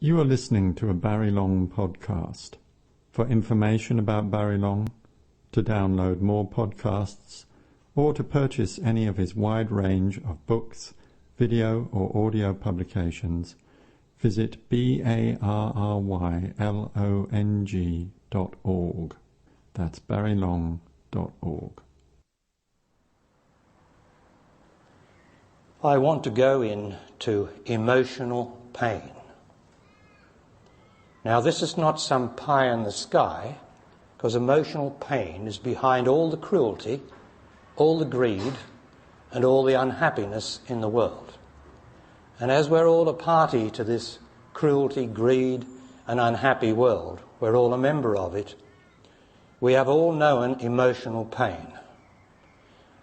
You are listening to a Barry Long podcast. For information about Barry Long, to download more podcasts, or to purchase any of his wide range of books, video or audio publications, visit barrylong.org. That's barrylong.org. I want to go into emotional pain. Now, this is not some pie in the sky, because emotional pain is behind all the cruelty, all the greed, and all the unhappiness in the world. And as we're all a party to this cruelty, greed, and unhappy world, we're all a member of it, we have all known emotional pain.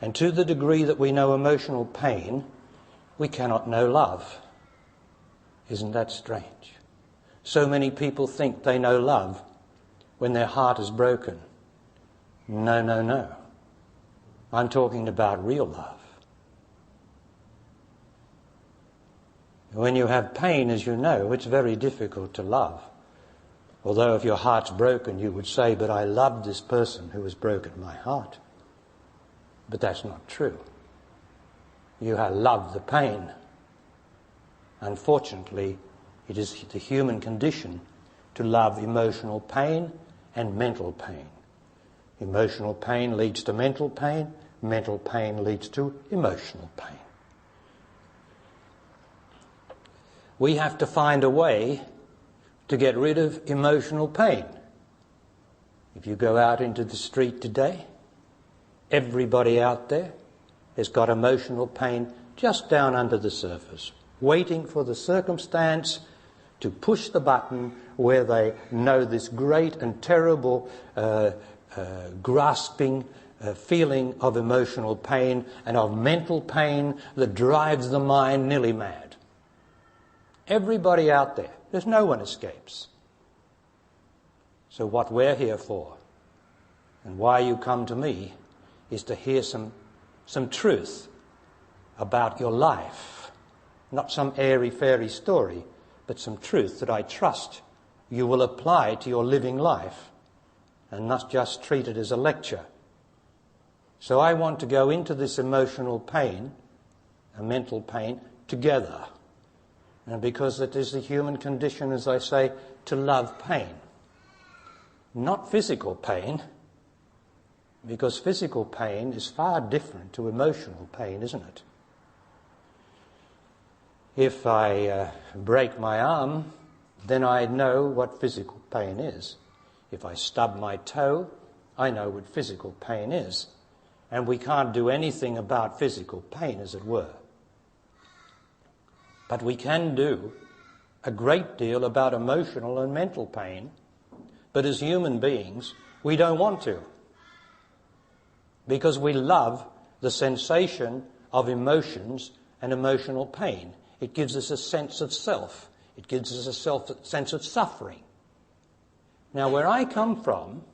And to the degree that we know emotional pain, we cannot know love. Isn't that strange? So many people think they know love when their heart is broken. No, no, no. I'm talking about real love. When you have pain, as you know, it's very difficult to love. Although if your heart's broken, you would say, but I love this person who has broken my heart. But that's not true. You have loved the pain. Unfortunately, it is the human condition to love emotional pain and mental pain. Emotional pain leads to mental pain leads to emotional pain. We have to find a way to get rid of emotional pain. If you go out into the street today, everybody out there has got emotional pain just down under the surface, waiting for the circumstance to push the button where they know this great and terrible grasping feeling of emotional pain and of mental pain that drives the mind nearly mad. Everybody out there, there's no one escapes. So what we're here for, and why you come to me, is to hear some truth about your life. Not some airy-fairy story, but some truth that I trust you will apply to your living life and not just treat it as a lecture. So I want to go into this emotional pain, a mental pain, together. And because it is the human condition, as I say, to love pain. Not physical pain, because physical pain is far different to emotional pain, isn't it? If I break my arm, then I know what physical pain is. If I stub my toe, I know what physical pain is. And we can't do anything about physical pain, as it were. But we can do a great deal about emotional and mental pain. But as human beings, we don't want to. Because we love the sensation of emotions and emotional pain. It gives us a sense of self. It gives us a sense of suffering. Now, where I come from,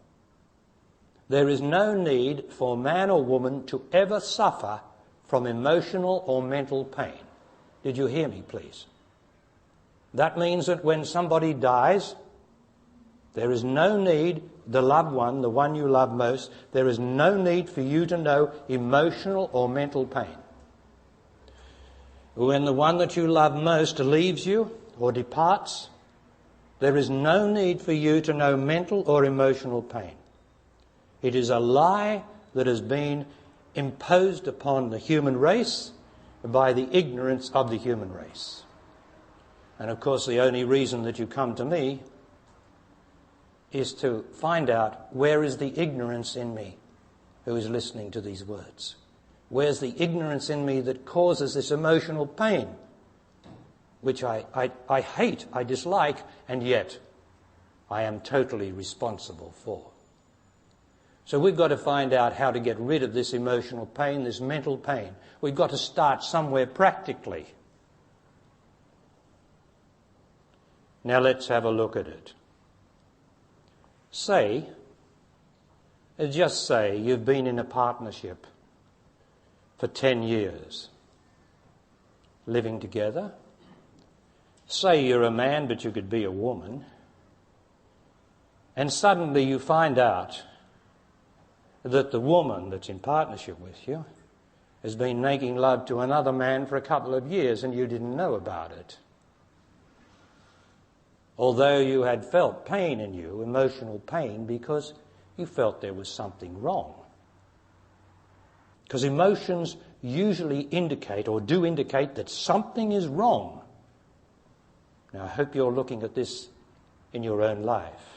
there is no need for man or woman to ever suffer from emotional or mental pain. Did you hear me, please? That means that when somebody dies, there is no need, the loved one, the one you love most, there is no need for you to know emotional or mental pain. When the one that you love most leaves you or departs, there is no need for you to know mental or emotional pain. It is a lie that has been imposed upon the human race by the ignorance of the human race. And of course, the only reason that you come to me is to find out where is the ignorance in me who is listening to these words. Where's the ignorance in me that causes this emotional pain, which I hate, I dislike, and yet I am totally responsible for. So we've got to find out how to get rid of this emotional pain, this mental pain. We've got to start somewhere practically. Now let's have a look at it. Just say you've been in a partnership for 10 years, living together, Say you're a man, but you could be a woman, and suddenly you find out that the woman that's in partnership with you has been making love to another man for a couple of years and you didn't know about it. Although you had felt pain in you, emotional pain, because you felt there was something wrong. Because emotions usually indicate, or do indicate, that something is wrong. Now, I hope you're looking at this in your own life.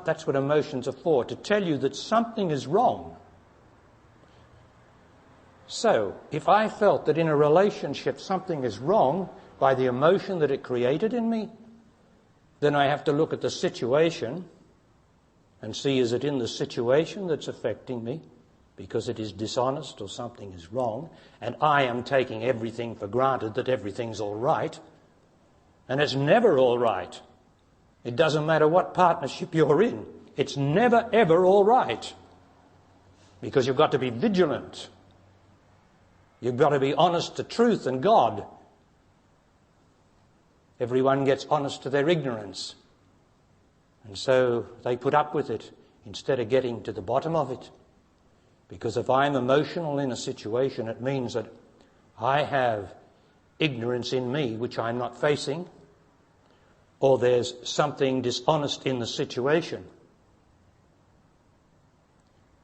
That's what emotions are for, to tell you that something is wrong. So, if I felt that in a relationship something is wrong by the emotion that it created in me, then I have to look at the situation and see, is it in the situation that's affecting me because it is dishonest or something is wrong, and I am taking everything for granted that everything's all right, and it's never all right. It doesn't matter what partnership you're in. It's never, ever all right. Because you've got to be vigilant. You've got to be honest to truth and God. Everyone gets honest to their ignorance. And so they put up with it instead of getting to the bottom of it. Because if I'm emotional in a situation, it means that I have ignorance in me which I'm not facing, or there's something dishonest in the situation.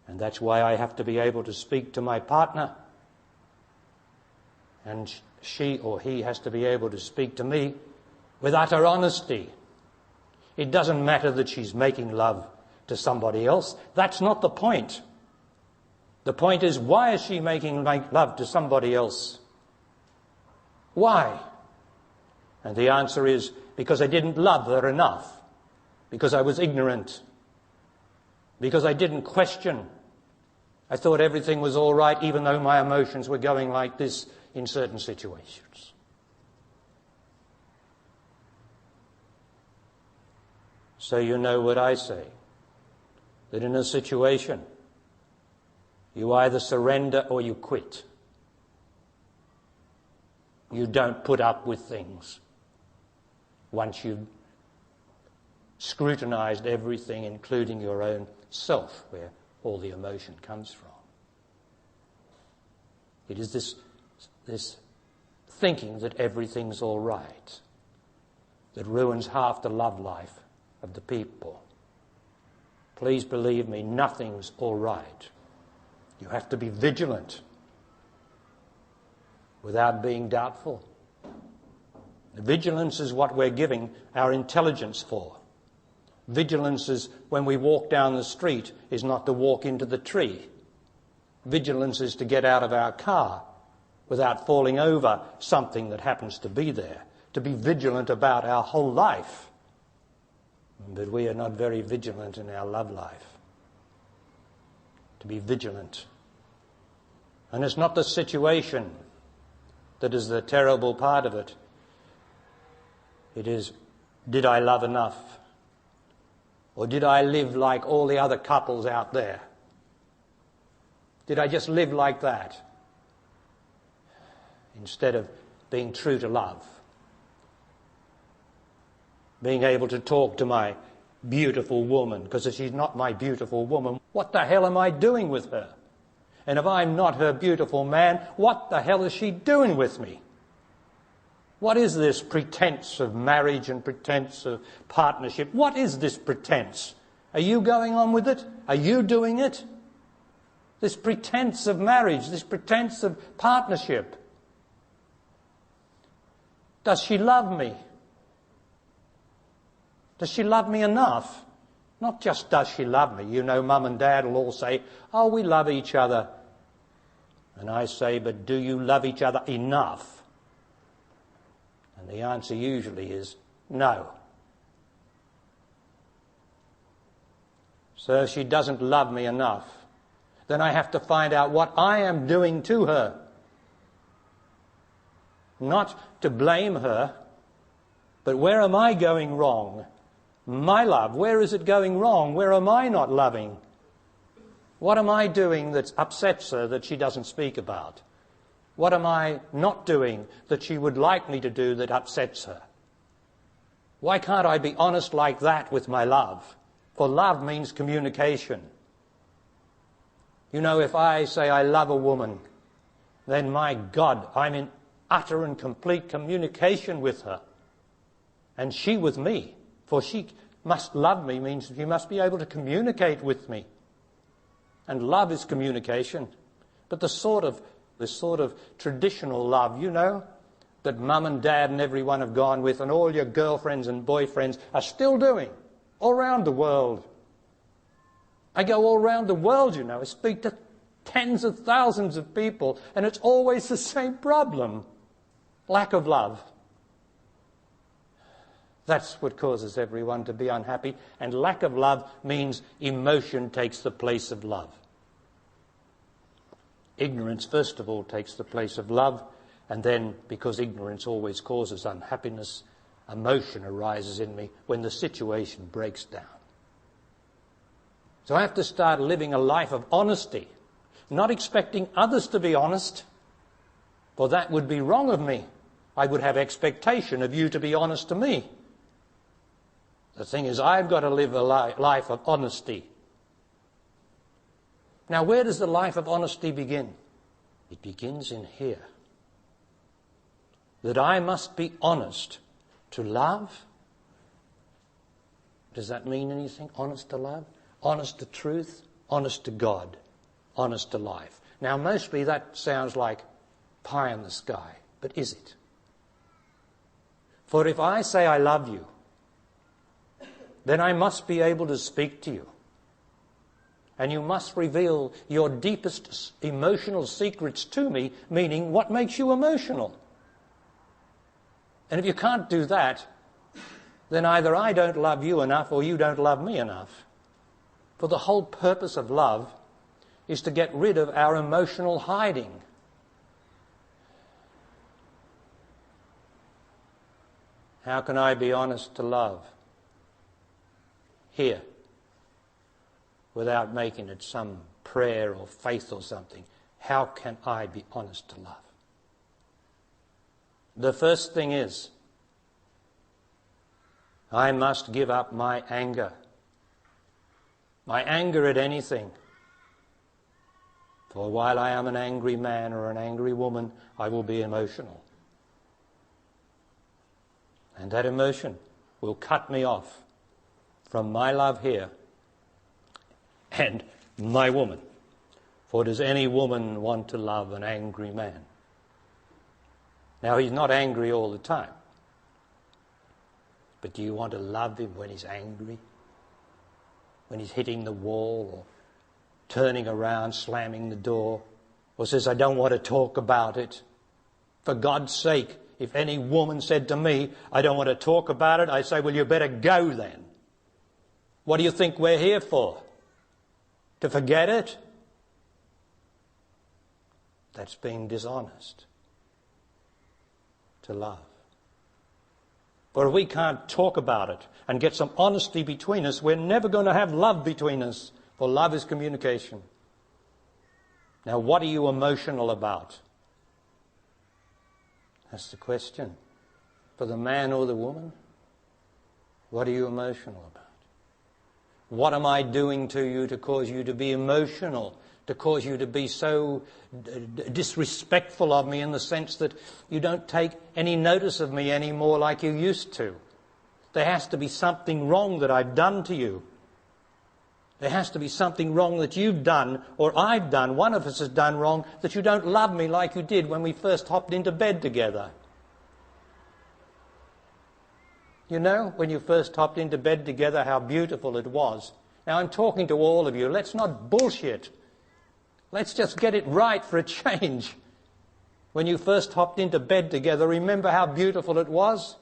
And that's why I have to be able to speak to my partner, and she or he has to be able to speak to me with utter honesty. It doesn't matter that she's making love to somebody else. That's not the point. The point is, why is she making love to somebody else? Why? And the answer is, because I didn't love her enough. Because I was ignorant. Because I didn't question. I thought everything was all right, even though my emotions were going like this in certain situations. So you know what I say, that in a situation, you either surrender or you quit. You don't put up with things once you've scrutinized everything, including your own self, where all the emotion comes from. It is this thinking that everything's all right that ruins half the love life of the people. Please believe me, nothing's all right. You have to be vigilant without being doubtful. Vigilance is what we're giving our intelligence for. Vigilance is when we walk down the street is not to walk into the tree. Vigilance is to get out of our car without falling over something that happens to be there. To be vigilant about our whole life. But we are not very vigilant in our love life. To be vigilant. And it's not the situation that is the terrible part of it. It is, did I love enough? Or did I live like all the other couples out there? Did I just live like that? Instead of being true to love. Being able to talk to my beautiful woman, because if she's not my beautiful woman, what the hell am I doing with her? And if I'm not her beautiful man, what the hell is she doing with me? What is this pretense of marriage and pretense of partnership? What is this pretense? Are you going on with it? Are you doing it? This pretense of marriage, this pretense of partnership. Does she love me? Does she love me enough? Not just does she love me. You know, Mum and Dad will all say, oh, we love each other. And I say, but do you love each other enough? And the answer usually is no. So if she doesn't love me enough, then I have to find out what I am doing to her. Not to blame her, but where am I going wrong? My love, where is it going wrong? Where am I not loving? What am I doing that upsets her that she doesn't speak about? What am I not doing that she would like me to do that upsets her? Why can't I be honest like that with my love? For love means communication. You know, if I say I love a woman, then my God, I'm in utter and complete communication with her. And she with me. For she must love me means she must be able to communicate with me. And love is communication. But this sort of traditional love, you know, that mum and dad and everyone have gone with, and all your girlfriends and boyfriends are still doing, all around the world. I go all around the world, you know. I speak to tens of thousands of people, and it's always the same problem. Lack of love. That's what causes everyone to be unhappy, and lack of love means emotion takes the place of love. Ignorance, first of all, takes the place of love, and then, because ignorance always causes unhappiness, emotion arises in me when the situation breaks down. So I have to start living a life of honesty, not expecting others to be honest, for that would be wrong of me. I would have expectation of you to be honest to me. The thing is, I've got to live a life of honesty. Now, where does the life of honesty begin? It begins in here. That I must be honest to love. Does that mean anything? Honest to love? Honest to truth? Honest to God? Honest to life? Now, mostly that sounds like pie in the sky, but is it? For if I say I love you, then I must be able to speak to you. And you must reveal your deepest emotional secrets to me, meaning what makes you emotional. And if you can't do that, then either I don't love you enough or you don't love me enough. For the whole purpose of love is to get rid of our emotional hiding. How can I be honest to love? Here. Without making it some prayer or faith or something. How can I be honest to love? The first thing is, I must give up my anger. My anger at anything. For while I am an angry man or an angry woman, I will be emotional. And that emotion will cut me off from my love here and my woman. For does any woman want to love an angry man? Now, he's not angry all the time. But do you want to love him when he's angry? When he's hitting the wall or turning around, slamming the door, or says, I don't want to talk about it. For God's sake, if any woman said to me, I don't want to talk about it, I say, well, you better go then. What do you think we're here for? To forget it? That's being dishonest. To love. For if we can't talk about it and get some honesty between us, we're never going to have love between us. For love is communication. Now, what are you emotional about? That's the question. For the man or the woman, what are you emotional about? What am I doing to you to cause you to be emotional, to cause you to be so disrespectful of me in the sense that you don't take any notice of me anymore like you used to? There has to be something wrong that I've done to you. There has to be something wrong that you've done or I've done, one of us has done wrong, that you don't love me like you did when we first hopped into bed together. You know, when you first hopped into bed together, how beautiful it was. Now, I'm talking to all of you. Let's not bullshit. Let's just get it right for a change. When you first hopped into bed together, remember how beautiful it was?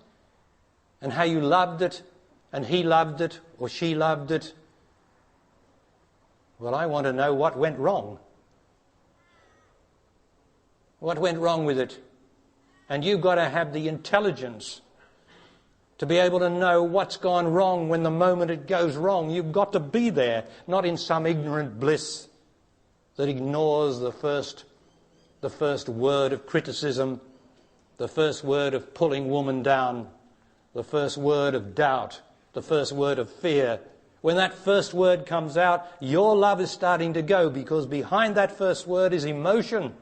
And how you loved it, and he loved it, or she loved it. Well, I want to know what went wrong. What went wrong with it? And you've got to have the intelligence to be able to know what's gone wrong when the moment it goes wrong. You've got to be there, not in some ignorant bliss that ignores the first the first word of criticism, the first word of pulling woman down, the first word of doubt, the first word of fear, when that first word comes out, your love is starting to go, because behind that first word is emotion.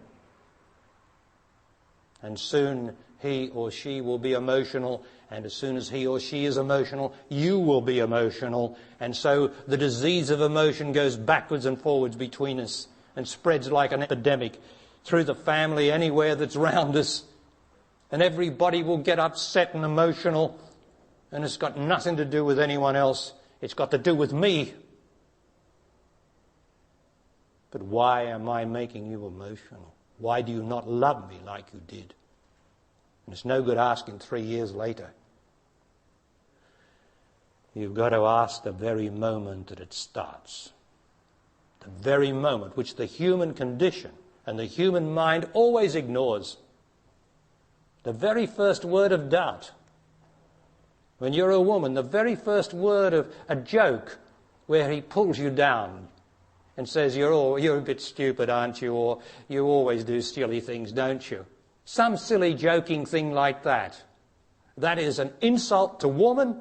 And soon he or she will be emotional, and as soon as he or she is emotional, you will be emotional. And so the disease of emotion goes backwards and forwards between us and spreads like an epidemic through the family, anywhere that's round us. And everybody will get upset and emotional, and it's got nothing to do with anyone else. It's got to do with me. But why am I making you emotional? Why do you not love me like you did? And it's no good asking 3 years later. You've got to ask the very moment that it starts. The very moment which the human condition and the human mind always ignores. The very first word of doubt. When you're a woman, the very first word of a joke where he pulls you down and says, you're a bit stupid, aren't you? Or you always do silly things, don't you? Some silly joking thing like that. That is an insult to woman,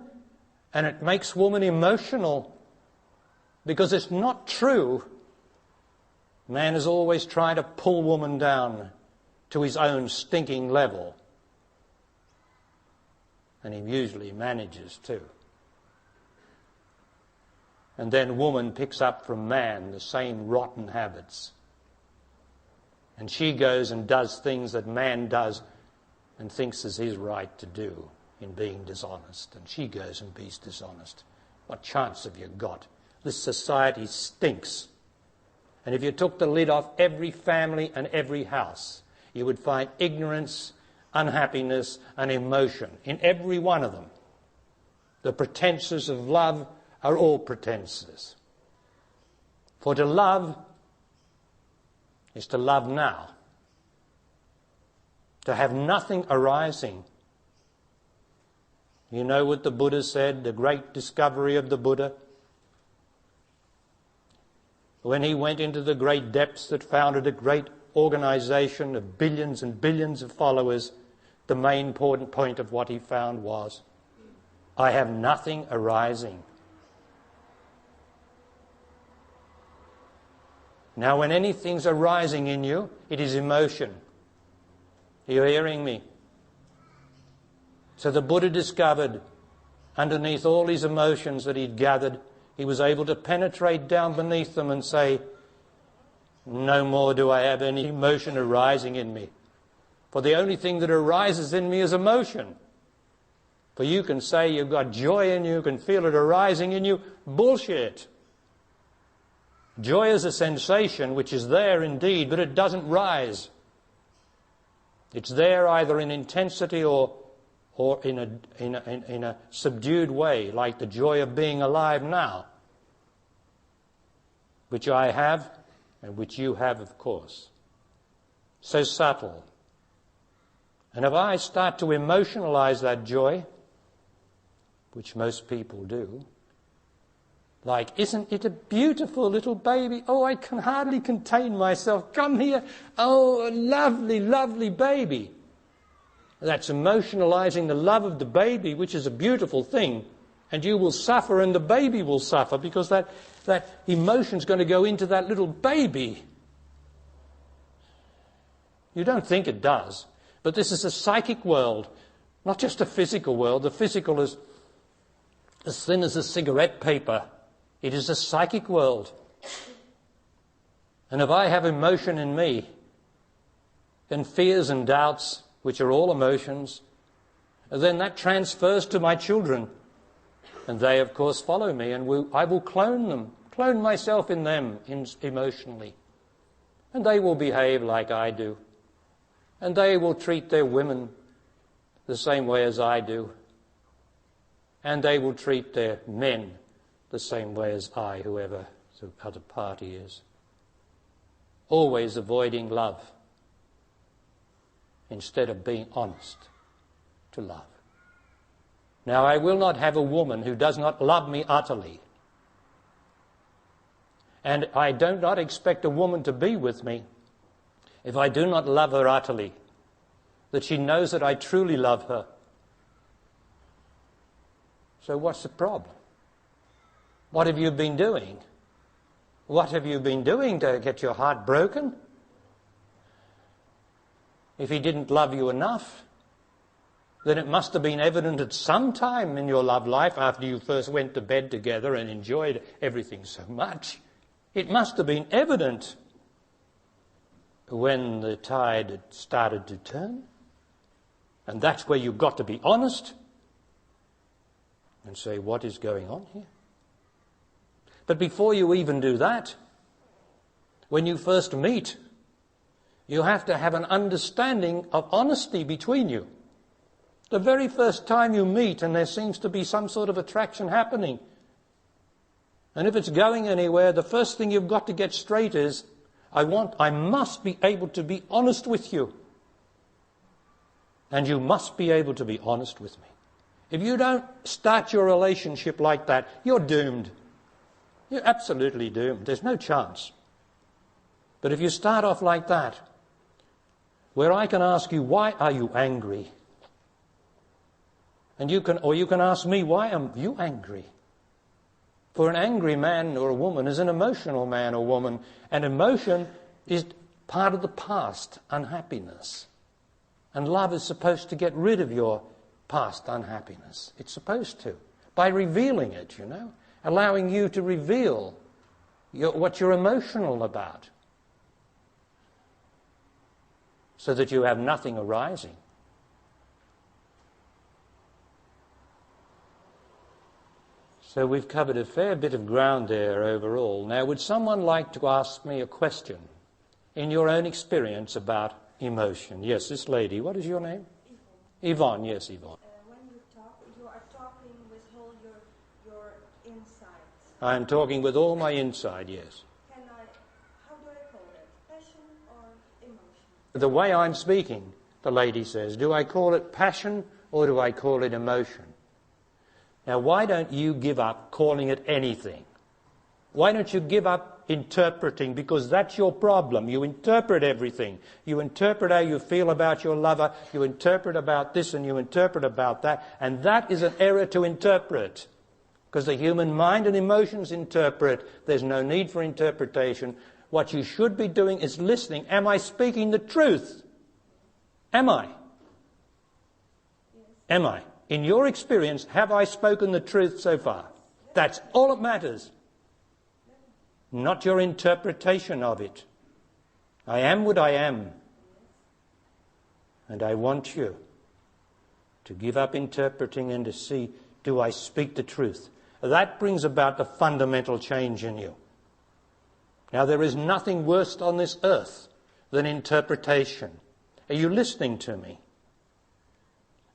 and it makes woman emotional, because it's not true. Man is always trying to pull woman down to his own stinking level. And he usually manages to. And then woman picks up from man the same rotten habits. And she goes and does things that man does and thinks is his right to do in being dishonest. And she goes and be dishonest. What chance have you got? This society stinks. And if you took the lid off every family and every house, you would find ignorance, unhappiness and emotion in every one of them. The pretenses of love are all pretenses. For to love is to love now. To have nothing arising. You know what the Buddha said, the great discovery of the Buddha? When he went into the great depths that founded a great organization of billions and billions of followers, the main important point of what he found was, I have nothing arising. Now, when anything's arising in you, it is emotion. Are you hearing me? So the Buddha discovered, underneath all his emotions that he'd gathered, he was able to penetrate down beneath them and say, no more do I have any emotion arising in me. For the only thing that arises in me is emotion. For you can say you've got joy in you, can feel it arising in you. Bullshit. Joy is a sensation which is there indeed, but it doesn't rise. It's there either in intensity or in a subdued way, like the joy of being alive now, which I have and which you have, of course. So subtle. And if I start to emotionalize that joy, which most people do, like, isn't it a beautiful little baby? Oh, I can hardly contain myself. Come here. Oh, a lovely, lovely baby. That's emotionalizing the love of the baby, which is a beautiful thing. And you will suffer and the baby will suffer, because that emotion's going to go into that little baby. You don't think it does. But this is a psychic world, not just a physical world. The physical is as thin as a cigarette paper. It is a psychic world. And if I have emotion in me, and fears and doubts, which are all emotions, then that transfers to my children. And they, of course, follow me, and I will clone them, clone myself in them emotionally. And they will behave like I do. And they will treat their women the same way as I do. And they will treat their men the same way as I, whoever the other party is. Always avoiding love instead of being honest to love. Now, I will not have a woman who does not love me utterly. And I do not expect a woman to be with me if I do not love her utterly, that she knows that I truly love her. So what's the problem? What have you been doing? What have you been doing to get your heart broken? If he didn't love you enough, then it must have been evident at some time in your love life after you first went to bed together and enjoyed everything so much. It must have been evident when the tide had started to turn. And that's where you've got to be honest and say, what is going on here? But before you even do that, when you first meet, you have to have an understanding of honesty between you. The very first time you meet and there seems to be some sort of attraction happening, and if it's going anywhere, the first thing you've got to get straight is, I must be able to be honest with you. And you must be able to be honest with me. If you don't start your relationship like that, you're doomed. You're absolutely doomed. There's no chance. But if you start off like that, where I can ask you, why are you angry? And you can ask me, why am you angry? For an angry man or a woman is an emotional man or woman, and emotion is part of the past unhappiness. And love is supposed to get rid of your past unhappiness. It's supposed to, by revealing it, allowing you to reveal what you're emotional about, so that you have nothing arising. So we've covered a fair bit of ground there overall. Now, would someone like to ask me a question in your own experience about emotion? Yes, this lady. What is your name? Yvonne. Yvonne, yes, Yvonne. When you talk, you are talking with all your insides. I'm talking with all my inside, yes. How do I call it? Passion or emotion? The way I'm speaking, the lady says, do I call it passion or do I call it emotion? Now, why don't you give up calling it anything? Why don't you give up interpreting? Because that's your problem. You interpret everything. You interpret how you feel about your lover. You interpret about this and you interpret about that. And that is an error to interpret. Because the human mind and emotions interpret. There's no need for interpretation. What you should be doing is listening. Am I speaking the truth? Am I? Yes. Am I? In your experience, have I spoken the truth so far? That's all that matters. Not your interpretation of it. I am what I am. And I want you to give up interpreting and to see, do I speak the truth? That brings about the fundamental change in you. Now, there is nothing worse on this earth than interpretation. Are you listening to me?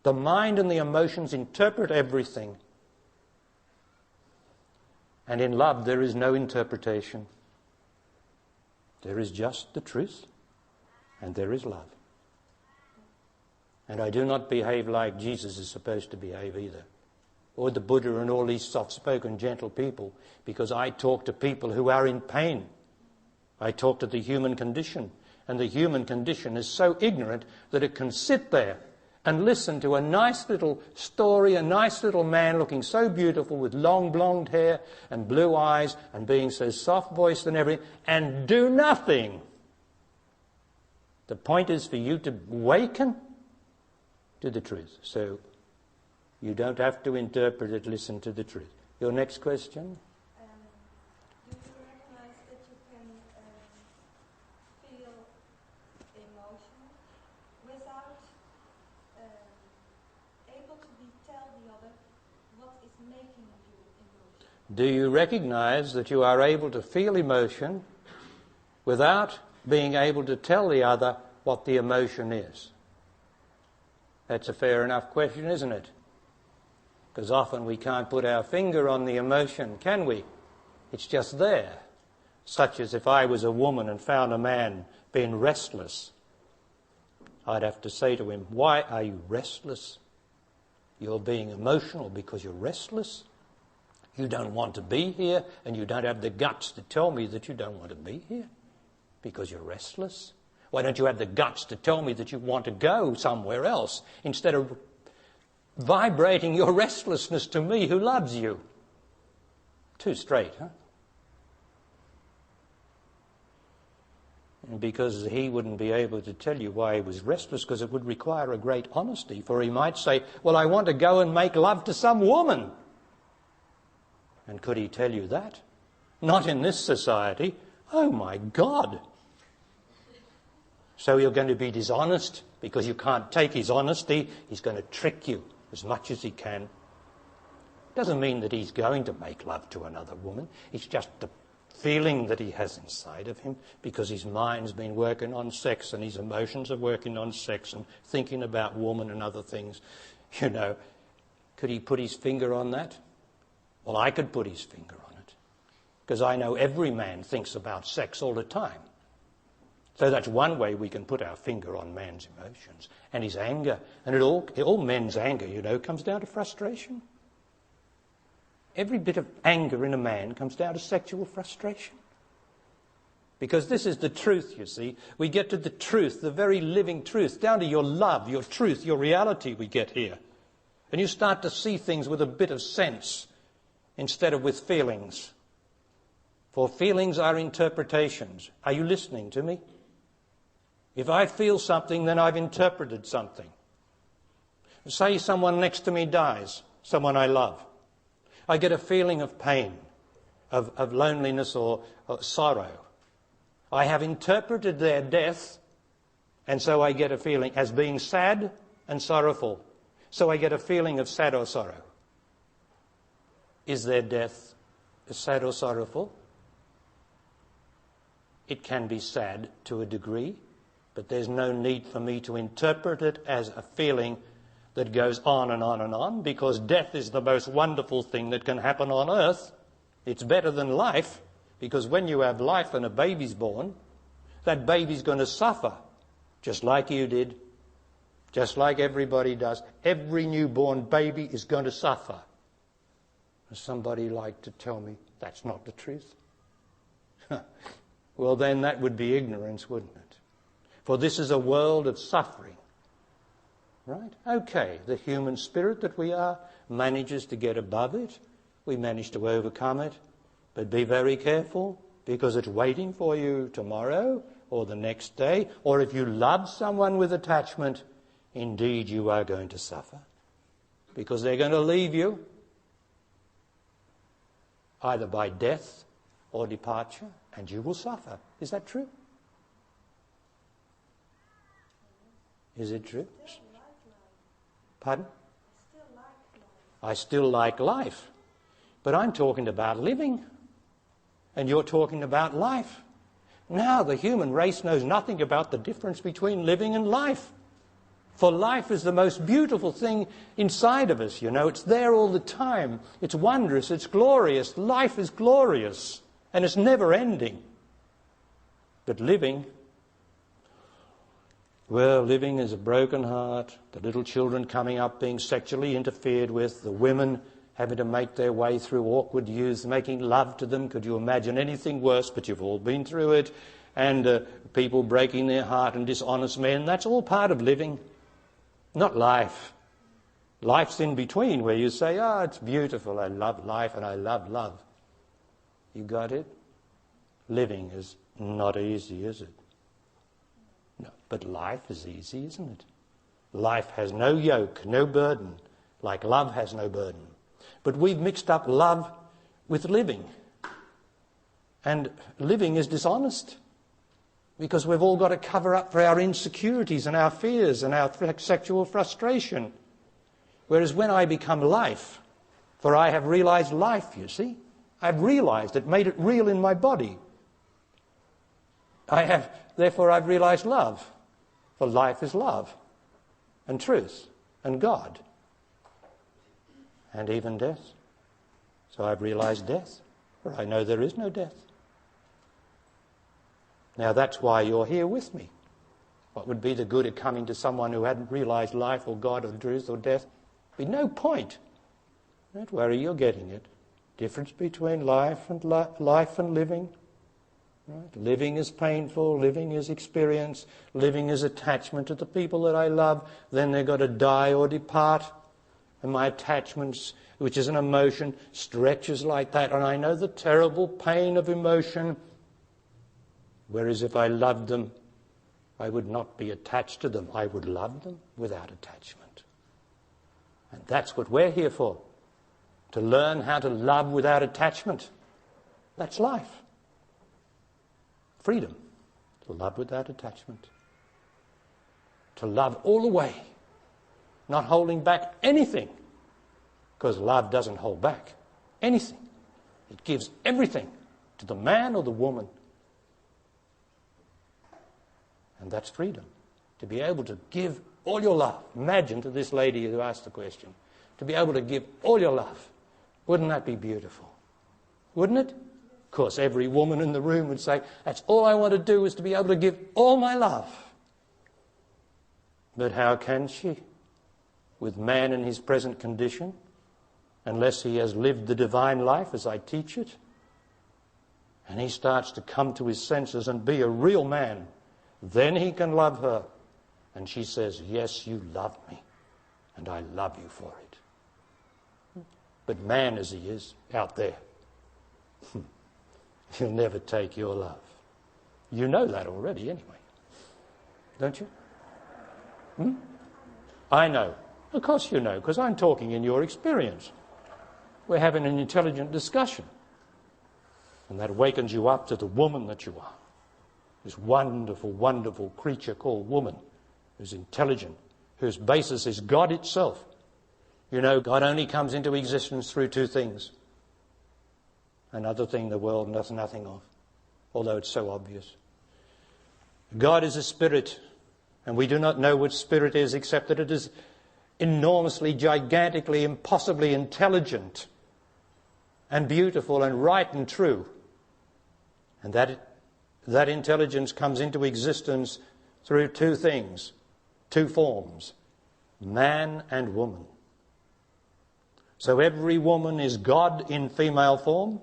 The mind and the emotions interpret everything. And in love, there is no interpretation. There is just the truth, and there is love. And I do not behave like Jesus is supposed to behave either, or the Buddha and all these soft-spoken, gentle people, because I talk to people who are in pain. I talk to the human condition, and the human condition is so ignorant that it can sit there and listen to a nice little story, a nice little man looking so beautiful with long blonde hair and blue eyes and being so soft-voiced and everything, and do nothing. The point is for you to awaken to the truth. So you don't have to interpret it, listen to the truth. Your next question? Do you recognize that you can feel emotion without able to tell the other what is making you emotional? Do you recognize that you are able to feel emotion without being able to tell the other what the emotion is? That's a fair enough question, isn't it? Because often we can't put our finger on the emotion, can we? It's just there. Such as if I was a woman and found a man being restless, I'd have to say to him, why are you restless? You're being emotional because you're restless. You don't want to be here, and you don't have the guts to tell me that you don't want to be here because you're restless. Why don't you have the guts to tell me that you want to go somewhere else instead of vibrating your restlessness to me who loves you? Too straight, huh? Because he wouldn't be able to tell you why he was restless, because it would require a great honesty. For he might say, well, I want to go and make love to some woman. And could he tell you that? Not in this society. Oh my God. So you're going to be dishonest because you can't take his honesty. He's going to trick you as much as he can. Doesn't mean that he's going to make love to another woman. It's just the feeling that he has inside of him, because his mind's been working on sex and his emotions are working on sex and thinking about woman and other things. You know, could he put his finger on that? Well, I could put his finger on it, because I know every man thinks about sex all the time. So that's one way we can put our finger on man's emotions and his anger. And all men's anger, you know, comes down to frustration. Every bit of anger in a man comes down to sexual frustration. Because this is the truth, you see. We get to the truth, the very living truth, down to your love, your truth, your reality we get here. And you start to see things with a bit of sense instead of with feelings. For feelings are interpretations. Are you listening to me? If I feel something, then I've interpreted something. Say someone next to me dies, someone I love. I get a feeling of pain, of loneliness or sorrow. I have interpreted their death, and so I get a feeling as being sad and sorrowful. So I get a feeling of sad or sorrow. Is their death sad or sorrowful? It can be sad to a degree, but there's no need for me to interpret it as a feeling that goes on and on and on, because death is the most wonderful thing that can happen on earth. It's better than life, because when you have life and a baby's born, that baby's going to suffer, just like you did, just like everybody does. Every newborn baby is going to suffer. Does somebody like to tell me that's not the truth? Well, then that would be ignorance, wouldn't it? For this is a world of suffering. Right? Okay, the human spirit that we are manages to get above it. We manage to overcome it. But be very careful, because it's waiting for you tomorrow or the next day. Or if you love someone with attachment, indeed you are going to suffer. Because they're going to leave you, either by death or departure, and you will suffer. Is that true? Is it true? Pardon? I still like life. But I'm talking about living. And you're talking about life. Now, the human race knows nothing about the difference between living and life. For life is the most beautiful thing inside of us, you know. It's there all the time. It's wondrous. It's glorious. Life is glorious. And it's never ending. But living... well, living is a broken heart, the little children coming up being sexually interfered with, the women having to make their way through awkward youths, making love to them. Could you imagine anything worse? But you've all been through it. And people breaking their heart and dishonest men. That's all part of living, not life. Life's in between, where you say, oh, it's beautiful, I love life and I love love. You got it? Living is not easy, is it? No, but life is easy, isn't it? Life has no yoke, no burden, like love has no burden. But we've mixed up love with living. And living is dishonest, because we've all got to cover up for our insecurities and our fears and our sexual frustration. Whereas when I become life, for I have realized life, you see, I've realized it, made it real in my body. Therefore I've realized love. For life is love and truth and God and even death. So I've realized death, for I know there is no death. Now that's why you're here with me. What would be the good of coming to someone who hadn't realized life or God or truth or death? There'd be no point. Don't worry, you're getting it. Difference between life and living. Right? Living is painful, living is experience, living is attachment to the people that I love. Then they've got to die or depart. And my attachments, which is an emotion, stretches like that. And I know the terrible pain of emotion. Whereas if I loved them, I would not be attached to them. I would love them without attachment. And that's what we're here for. To learn how to love without attachment. That's life. Freedom. To love without attachment. To love all the way. Not holding back anything. Because love doesn't hold back anything. It gives everything to the man or the woman. And that's freedom. To be able to give all your love. Imagine to this lady who asked the question. To be able to give all your love. Wouldn't that be beautiful? Wouldn't it? Of course, every woman in the room would say, that's all I want to do is to be able to give all my love. But how can she? With man in his present condition, unless he has lived the divine life as I teach it, and he starts to come to his senses and be a real man, then he can love her. And she says, yes, you love me, and I love you for it. But man as he is out there, he'll never take your love. You know that already anyway, don't you? I know. Of course you know, because I'm talking in your experience. We're having an intelligent discussion. And that wakens you up to the woman that you are. This wonderful, wonderful creature called woman, who's intelligent, whose basis is God itself. You know, God only comes into existence through two things. Another thing the world knows nothing of, although it's so obvious. God is a spirit, and we do not know what spirit is except that it is enormously, gigantically, impossibly intelligent and beautiful and right and true. And that intelligence comes into existence through two things, two forms, man and woman. So every woman is God in female form,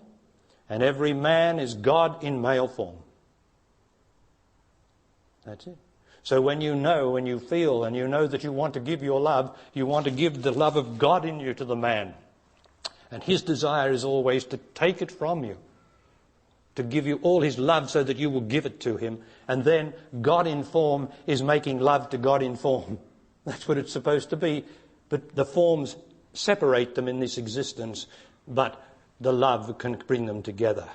and every man is God in male form. That's it. So when you know, when you feel, and you know that you want to give your love, you want to give the love of God in you to the man. And his desire is always to take it from you, to give you all his love so that you will give it to him. And then God in form is making love to God in form. That's what it's supposed to be. But the forms separate them in this existence, but the love can bring them together.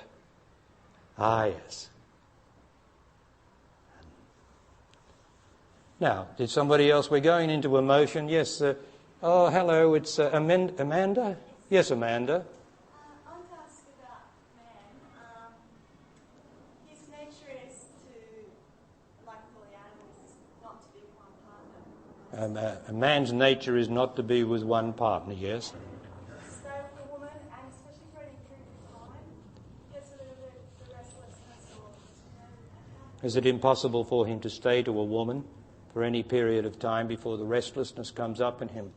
Ah, yes. Now, did somebody else? We're going into emotion. Yes. Oh, hello. It's Amanda. Yes, Amanda. I want to ask about man. His nature is to, like all the animals, not to be with one partner. A man's nature is not to be with one partner. Yes. So for a woman, and especially for any period of time, gets a little bit the restlessness or. Is it impossible for him to stay to a woman for any period of time before the restlessness comes up in him?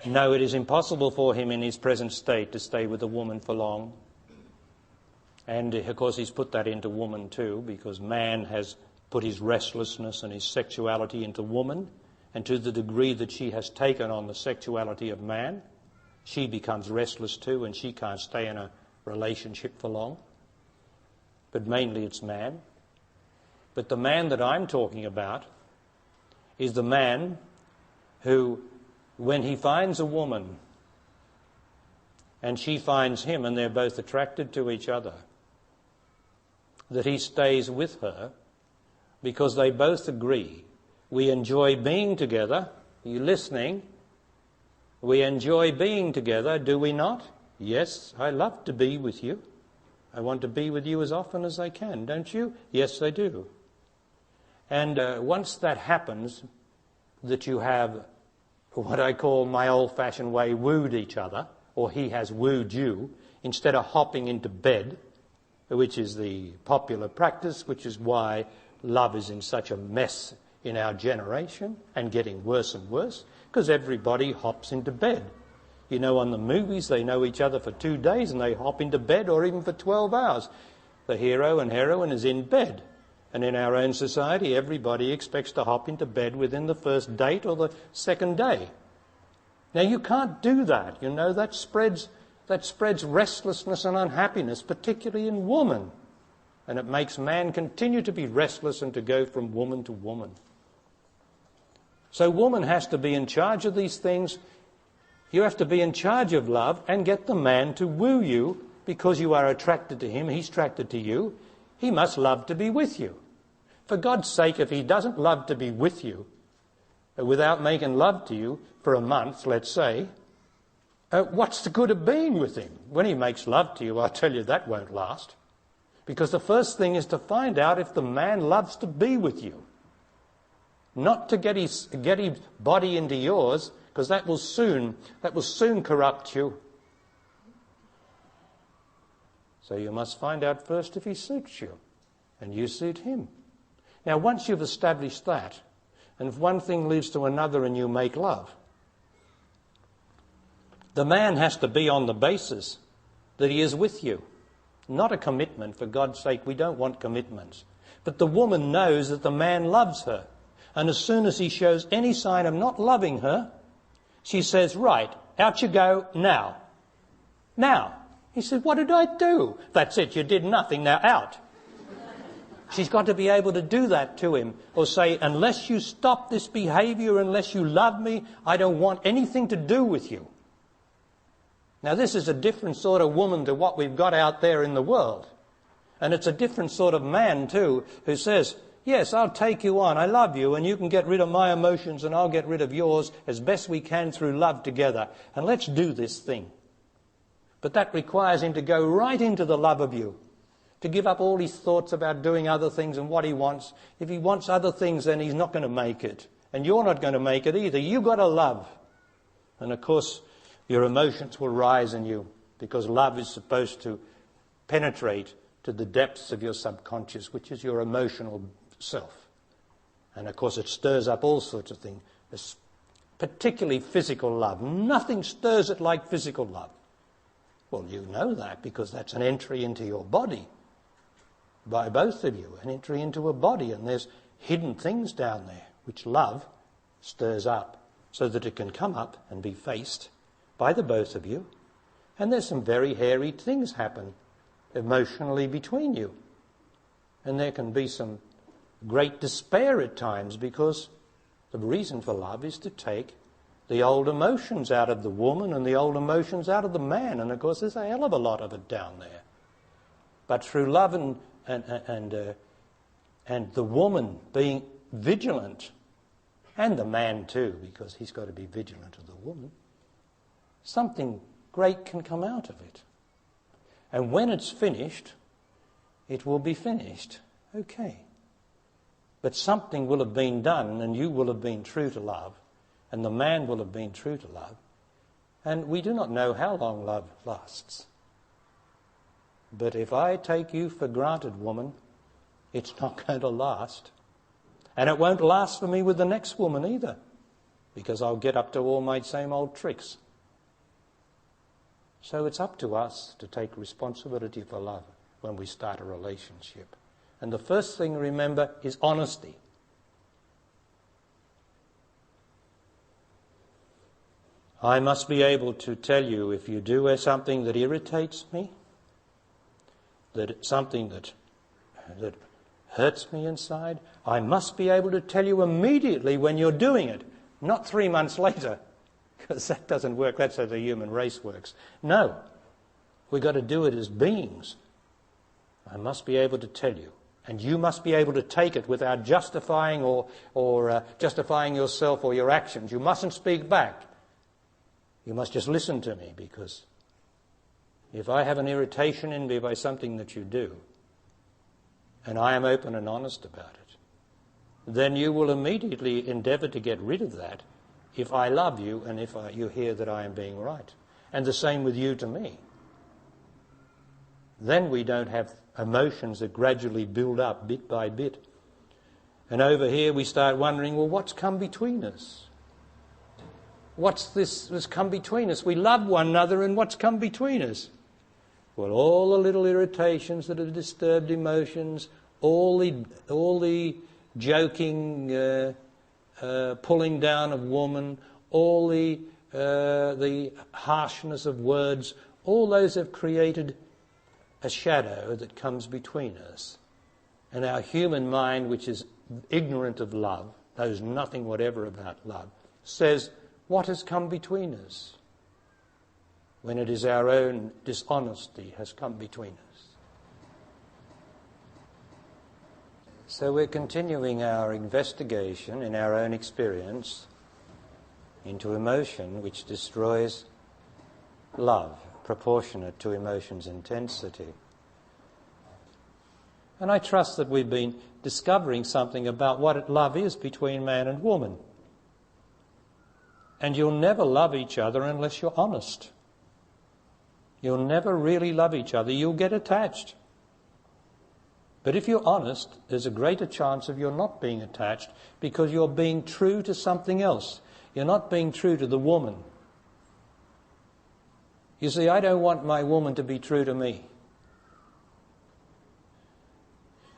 No, it is impossible for him in his present state to stay with a woman for long. And of course he's put that into woman too, because man has put his restlessness and his sexuality into woman, and to the degree that she has taken on the sexuality of man, she becomes restless too, and she can't stay in a relationship for long. But mainly it's man. But the man that I'm talking about is the man who, when he finds a woman and she finds him and they're both attracted to each other, that he stays with her because they both agree. We enjoy being together. Are you listening? We enjoy being together, do we not? Yes, I love to be with you. I want to be with you as often as I can, don't you? Yes, I do. And once that happens, that you have what I call my old-fashioned way wooed each other, or he has wooed you, instead of hopping into bed, which is the popular practice, which is why love is in such a mess in our generation and getting worse and worse, because everybody hops into bed. You know, on the movies, they know each other for 2 days and they hop into bed, or even for 12 hours. The hero and heroine is in bed. And in our own society, everybody expects to hop into bed within the first date or the second day. Now, you can't do that. You know, that spreads restlessness and unhappiness, particularly in woman. And it makes man continue to be restless and to go from woman to woman. So woman has to be in charge of these things. You have to be in charge of love and get the man to woo you because you are attracted to him, he's attracted to you. He must love to be with you. For God's sake, if he doesn't love to be with you, without making love to you for a month, let's say, what's the good of being with him? When he makes love to you, I tell you, that won't last. Because the first thing is to find out if the man loves to be with you. Not to get his body into yours, because that will soon corrupt you. So you must find out first if he suits you, and you suit him. Now, once you've established that, and if one thing leads to another and you make love, the man has to be on the basis that he is with you. Not a commitment, for God's sake, we don't want commitments. But the woman knows that the man loves her. And as soon as he shows any sign of not loving her, she says, right, out you go, now. Now. He said, what did I do? That's it, you did nothing, now out. She's got to be able to do that to him, or say, unless you stop this behaviour, unless you love me, I don't want anything to do with you. Now this is a different sort of woman to what we've got out there in the world. And it's a different sort of man too, who says, yes, I'll take you on, I love you, and you can get rid of my emotions and I'll get rid of yours as best we can through love together. And let's do this thing. But that requires him to go right into the love of you, to give up all his thoughts about doing other things and what he wants. If he wants other things, then he's not going to make it. And you're not going to make it either. You've got to love. And of course, your emotions will rise in you, because love is supposed to penetrate to the depths of your subconscious, which is your emotional self. And of course, it stirs up all sorts of things, particularly physical love. Nothing stirs it like physical love. Well, you know that because that's an entry into your body by both of you, an entry into a body, and there's hidden things down there which love stirs up so that it can come up and be faced by the both of you. And there's some very hairy things happen emotionally between you. And there can be some great despair at times, because the reason for love is to take the old emotions out of the woman and the old emotions out of the man. And of course, there's a hell of a lot of it down there. But through love and the woman being vigilant, and the man too, because he's got to be vigilant of the woman, something great can come out of it. And when it's finished, it will be finished. Okay. But something will have been done, and you will have been true to love, and the man will have been true to love. And we do not know how long love lasts. But if I take you for granted, woman, it's not going to last. And it won't last for me with the next woman either, because I'll get up to all my same old tricks. So it's up to us to take responsibility for love when we start a relationship. And the first thing, remember, is honesty. I must be able to tell you if you do something that irritates me, that it's something that hurts me inside. I must be able to tell you immediately when you're doing it, not 3 months later, because that doesn't work. That's how the human race works. No, we've got to do it as beings. I must be able to tell you. And you must be able to take it without justifying or justifying yourself or your actions. You mustn't speak back. You must just listen to me, because if I have an irritation in me by something that you do, and I am open and honest about it, then you will immediately endeavour to get rid of that if I love you and if you hear that I am being right. And the same with you to me. Then we don't have emotions that gradually build up bit by bit. And over here we start wondering, well, what's come between us? what's this that's come between us? We love one another, and what's come between us? Well, all the little irritations that have disturbed emotions, all the joking, pulling down of woman, all the harshness of words, all those have created a shadow that comes between us. And our human mind, which is ignorant of love, knows nothing whatever about love, says, what has come between us? When it is our own dishonesty has come between us. So we're continuing our investigation in our own experience into emotion which destroys love, proportionate to emotion's intensity. And I trust that we've been discovering something about what love is between man and woman. And you'll never love each other unless you're honest. You'll never really love each other. You'll get attached. But if you're honest, there's a greater chance of you not being attached because you're being true to something else. You're not being true to the woman. You see, I don't want my woman to be true to me.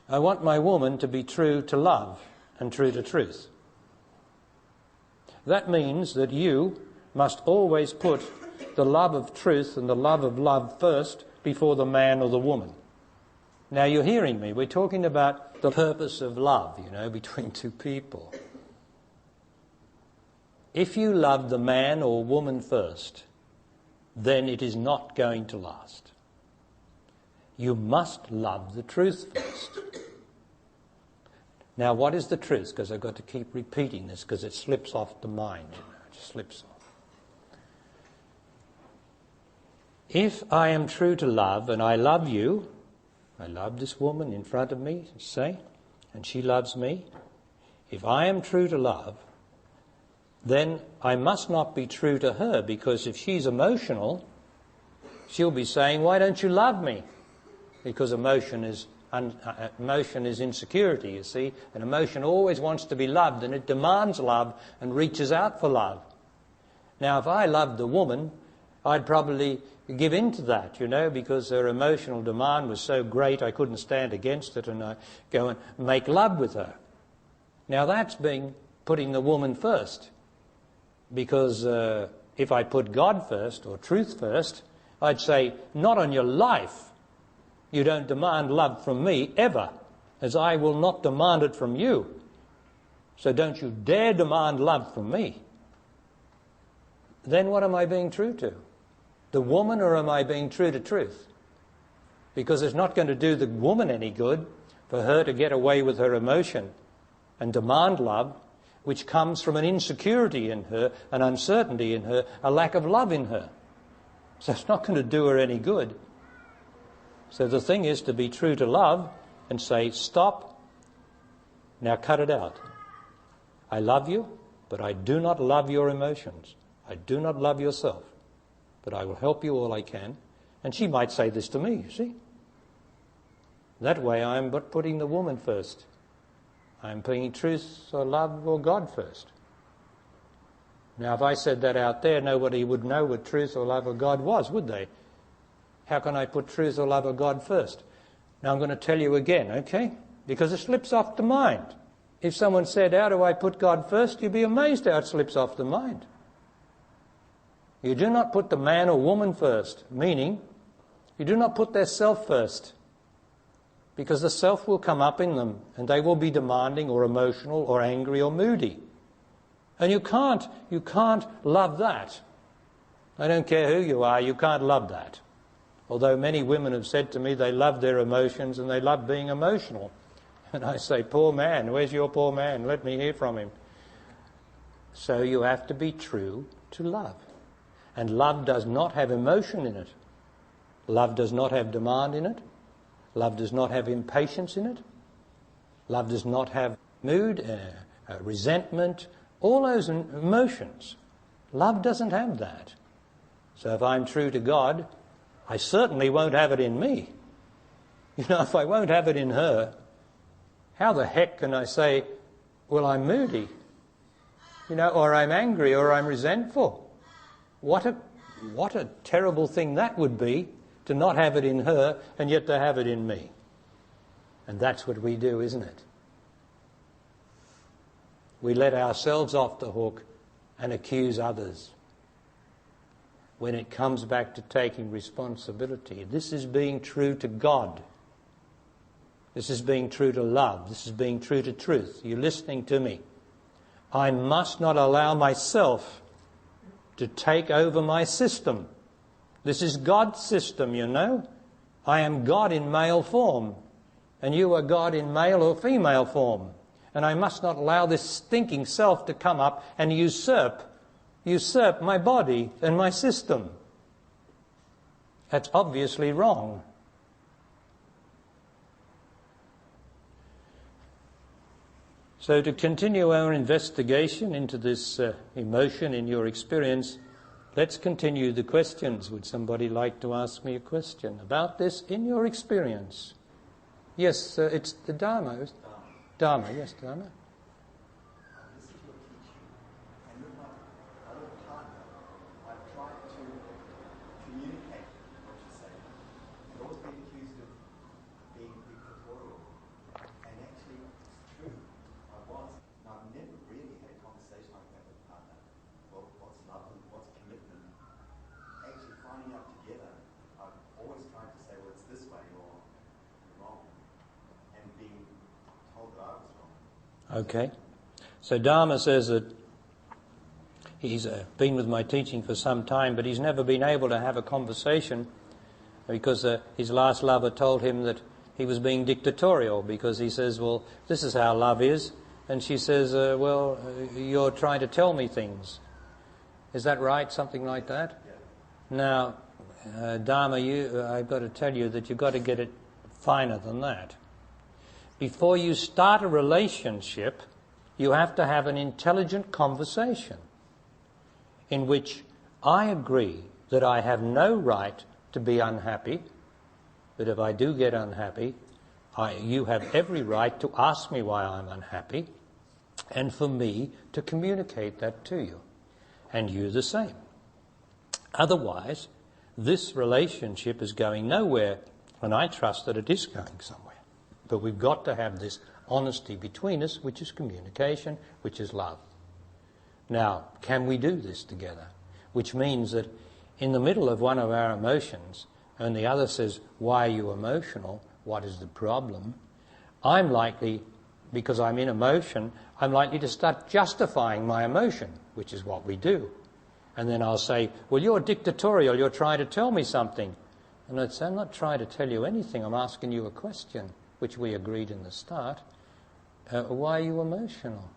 I want my woman to be true to love and true to truth. That means that you must always put the love of truth and the love of love first before the man or the woman. Now you're hearing me. We're talking about the purpose of love, between two people. If you love the man or woman first, then it is not going to last. You must love the truth first. Now, what is the truth? Because I've got to keep repeating this because it slips off the mind. It just slips off. If I am true to love and I love you, I love this woman in front of me, say, and she loves me. If I am true to love, then I must not be true to her, because if she's emotional, she'll be saying, why don't you love me? Because emotion is insecurity, you see. And emotion always wants to be loved, and it demands love and reaches out for love. Now, if I loved the woman, I'd probably give in to that, because her emotional demand was so great I couldn't stand against it, and I'd go and make love with her. Now, that's putting the woman first. Because if I put God first, or truth first, I'd say, not on your life. You don't demand love from me, ever, as I will not demand it from you. So don't you dare demand love from me. Then what am I being true to? The woman, or am I being true to truth? Because it's not going to do the woman any good for her to get away with her emotion and demand love, which comes from an insecurity in her, an uncertainty in her, a lack of love in her. So it's not going to do her any good. So the thing is to be true to love and say, stop, now cut it out. I love you, but I do not love your emotions. I do not love yourself, but I will help you all I can. And she might say this to me, you see. That way I am but putting the woman first. I am putting truth or love or God first. Now, if I said that out there, nobody would know what truth or love or God was, would they? How can I put truth or love or God first? Now, I'm going to tell you again, okay? Because it slips off the mind. If someone said, how do I put God first? You'd be amazed how it slips off the mind. You do not put the man or woman first, meaning you do not put their self first. Because the self will come up in them and they will be demanding or emotional or angry or moody. And you can't love that. I don't care who you are, you can't love that. Although many women have said to me they love their emotions and they love being emotional. And I say, poor man, where's your poor man? Let me hear from him. So you have to be true to love. And love does not have emotion in it. Love does not have demand in it. Love does not have impatience in it. Love does not have mood, resentment, all those emotions. Love doesn't have that. So if I'm true to God, I certainly won't have it in me. If I won't have it in her, how the heck can I say, well, I'm moody? or I'm angry, or I'm resentful. What a terrible thing that would be, to not have it in her and yet to have it in me. And that's what we do, isn't it? We let ourselves off the hook and accuse others. When it comes back to taking responsibility, this is being true to God. This is being true to love. This is being true to truth. You're listening to me. I must not allow myself to take over my system. This is God's system, you know. I am God in male form, and you are God in male or female form. And I must not allow this stinking self to come up and usurp my body and my system. That's obviously wrong. So to continue our investigation into this emotion in your experience, let's continue the questions. Would somebody like to ask me a question about this in your experience? Yes, it's the Dharma. Dharma, yes, Dharma. Okay. So Dharma says that he's been with my teaching for some time, but he's never been able to have a conversation because his last lover told him that he was being dictatorial, because he says, well, this is how love is. And she says, well, you're trying to tell me things. Is that right? Something like that? Yeah. Now, Dharma, I've got to tell you that you've got to get it finer than that. Before you start a relationship, you have to have an intelligent conversation in which I agree that I have no right to be unhappy, but if I do get unhappy, you have every right to ask me why I'm unhappy, and for me to communicate that to you, and you the same. Otherwise, this relationship is going nowhere, and I trust that it is going somewhere. But we've got to have this honesty between us, which is communication, which is love. Now, can we do this together? Which means that in the middle of one of our emotions, and the other says, why are you emotional? What is the problem? I'm likely, because I'm in emotion, I'm likely to start justifying my emotion, which is what we do. And then I'll say, well, you're dictatorial, you're trying to tell me something. And I'd say, I'm not trying to tell you anything, I'm asking you a question, which we agreed in the start. Why are you emotional?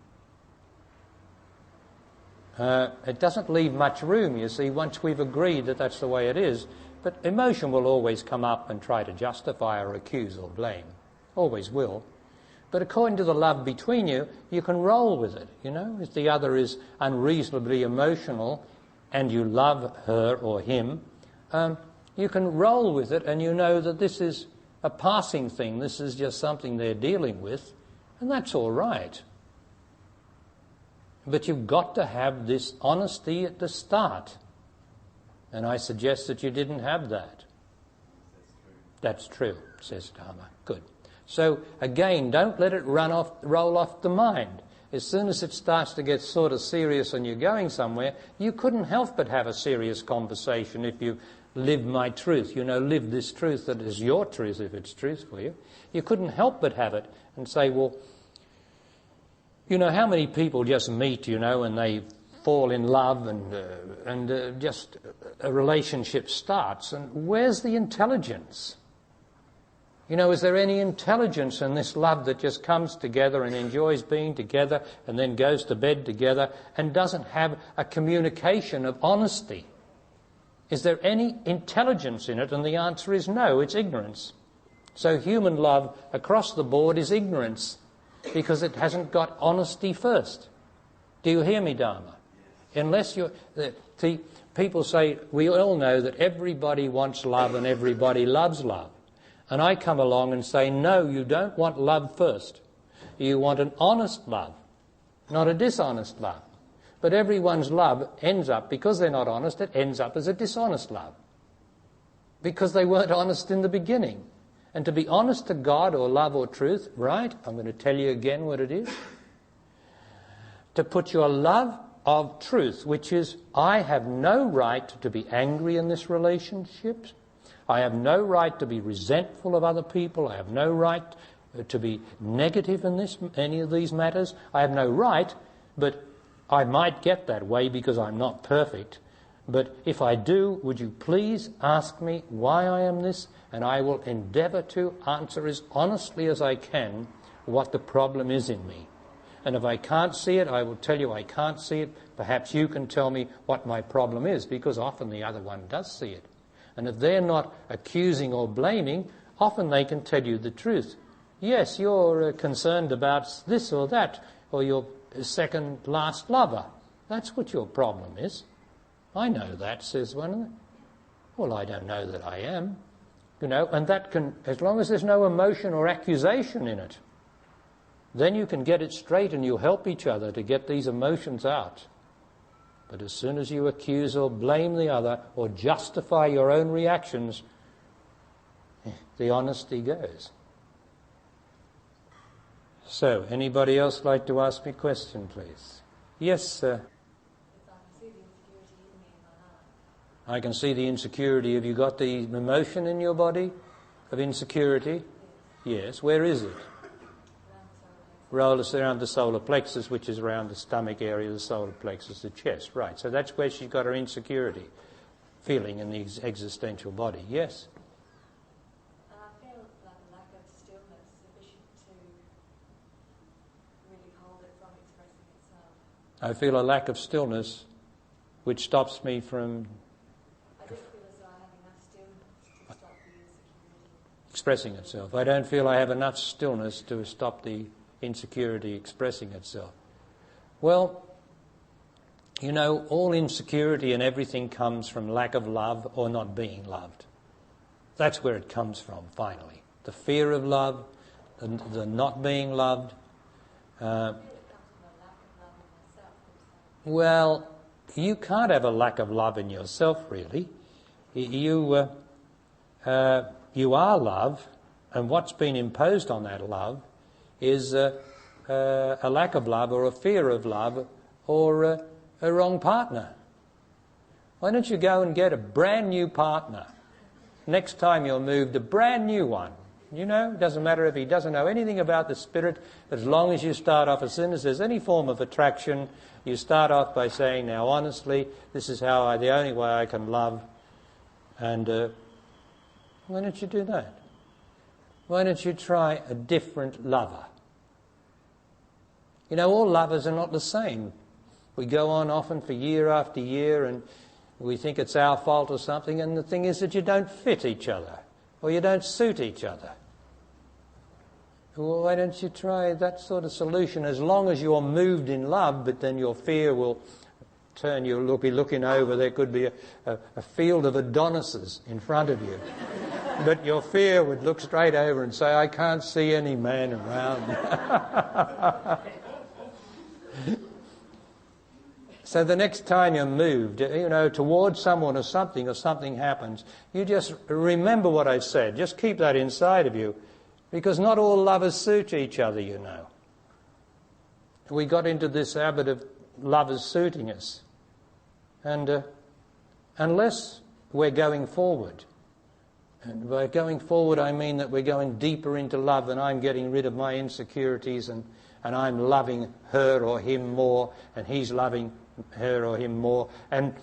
It doesn't leave much room, you see, once we've agreed that that's the way it is. But emotion will always come up and try to justify or accuse or blame. Always will. But according to the love between you, you can roll with it, you know. If the other is unreasonably emotional and you love her or him, you can roll with it, and you know that this is a passing thing. This is just something they're dealing with, and that's all right. But you've got to have this honesty at the start. And I suggest that you didn't have that. That's true, says Dharma. Good. So, again, don't let it roll off the mind. As soon as it starts to get sort of serious and you're going somewhere, you couldn't help but have a serious conversation if you live my truth. You know, live this truth that is your truth if it's truth for you. You couldn't help but have it and say, well, you know, how many people just meet, you know, and they fall in love and just a relationship starts, and where's the intelligence? You know, is there any intelligence in this love that just comes together and enjoys being together and then goes to bed together and doesn't have a communication of honesty? Is there any intelligence in it? And the answer is no, it's ignorance. So human love across the board is ignorance, because it hasn't got honesty first. Do you hear me, Dharma? Unless you're... people say, we all know that everybody wants love and everybody loves love. And I come along and say, no, you don't want love first. You want an honest love, not a dishonest love. But everyone's love ends up, because they're not honest, it ends up as a dishonest love. Because they weren't honest in the beginning. And to be honest to God or love or truth, right, I'm going to tell you again what it is. To put your love of truth, which is, I have no right to be angry in this relationship. I have no right to be resentful of other people. I have no right to be negative in any of these matters. I have no right, but I might get that way because I'm not perfect. But if I do, would you please ask me why I am this? And I will endeavour to answer as honestly as I can what the problem is in me. And if I can't see it, I will tell you I can't see it. Perhaps you can tell me what my problem is, because often the other one does see it. And if they're not accusing or blaming, often they can tell you the truth. Yes, you're concerned about this or that, or your second last lover. That's what your problem is. I know that, says one of them. Well, I don't know that I am. And that can, as long as there's no emotion or accusation in it, then you can get it straight and you'll help each other to get these emotions out. But as soon as you accuse or blame the other or justify your own reactions, the honesty goes. So, anybody else like to ask me a question, please? Yes, sir. I can see the insecurity. Have you got the emotion in your body of insecurity? Yes. Where is it? Around the solar plexus, which is around the stomach area, the solar plexus, the chest. Right. So that's where she's got her insecurity feeling in the existential body. Yes? I feel like a lack of stillness sufficient to really hold it from expressing itself. I feel a lack of stillness which stops me from I just feel as though I have enough stillness to stop the insecurity expressing itself. I don't feel I have enough stillness to stop the insecurity expressing itself. Well, all insecurity and everything comes from lack of love or not being loved. That's where it comes from, finally. The fear of love, the not being loved. Well, you can't have a lack of love in yourself, really. You are love, and what's been imposed on that love is a lack of love or a fear of love or a wrong partner. Why don't you go and get a brand new partner? Next time you're moved, a brand new one. It doesn't matter if he doesn't know anything about the spirit, as long as you start off, as soon as there's any form of attraction, you start off by saying, now honestly, this is the only way I can love. And why don't you do that? Why don't you try a different lover? All lovers are not the same. We go on often for year after year and we think it's our fault or something, and the thing is that you don't fit each other or you don't suit each other. Well, why don't you try that sort of solution, as long as you're moved in love, but then your fear will turn, you'll be looking over, there could be a field of Adonises in front of you. But your fear would look straight over and say, I can't see any man around. So the next time you're moved, towards someone or something happens, you just remember what I said. Just keep that inside of you, because not all lovers suit each other, We got into this habit of lovers suiting us. And unless we're going forward, and by going forward I mean that we're going deeper into love and I'm getting rid of my insecurities and I'm loving her or him more and he's loving her or him more, and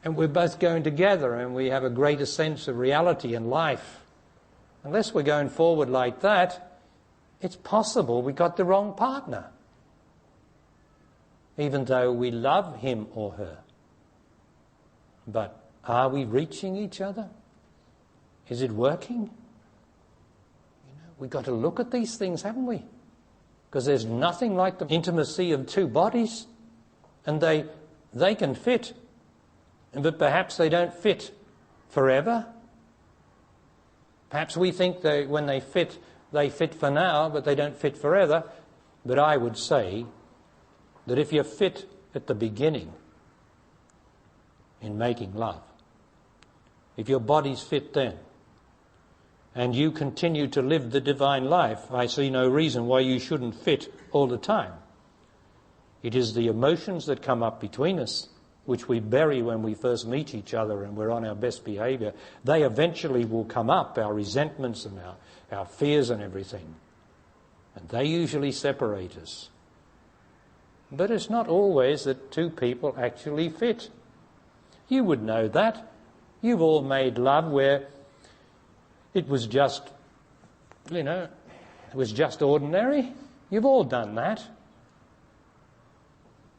we're both going together and we have a greater sense of reality and life. Unless we're going forward like that, it's possible we got the wrong partner, even though we love him or her. But are we reaching each other? Is it working? We've got to look at these things, haven't we? Because there's nothing like the intimacy of two bodies, and they can fit, but perhaps they don't fit forever. Perhaps we think when they fit for now, but they don't fit forever. But I would say that if you're fit at the beginning in making love. If your body's fit then, and you continue to live the divine life, I see no reason why you shouldn't fit all the time. It is the emotions that come up between us, which we bury when we first meet each other and we're on our best behaviour. They eventually will come up, our resentments and our fears and everything. And they usually separate us. But it's not always that two people actually fit. You would know that. You've all made love where it was just, it was just ordinary. You've all done that.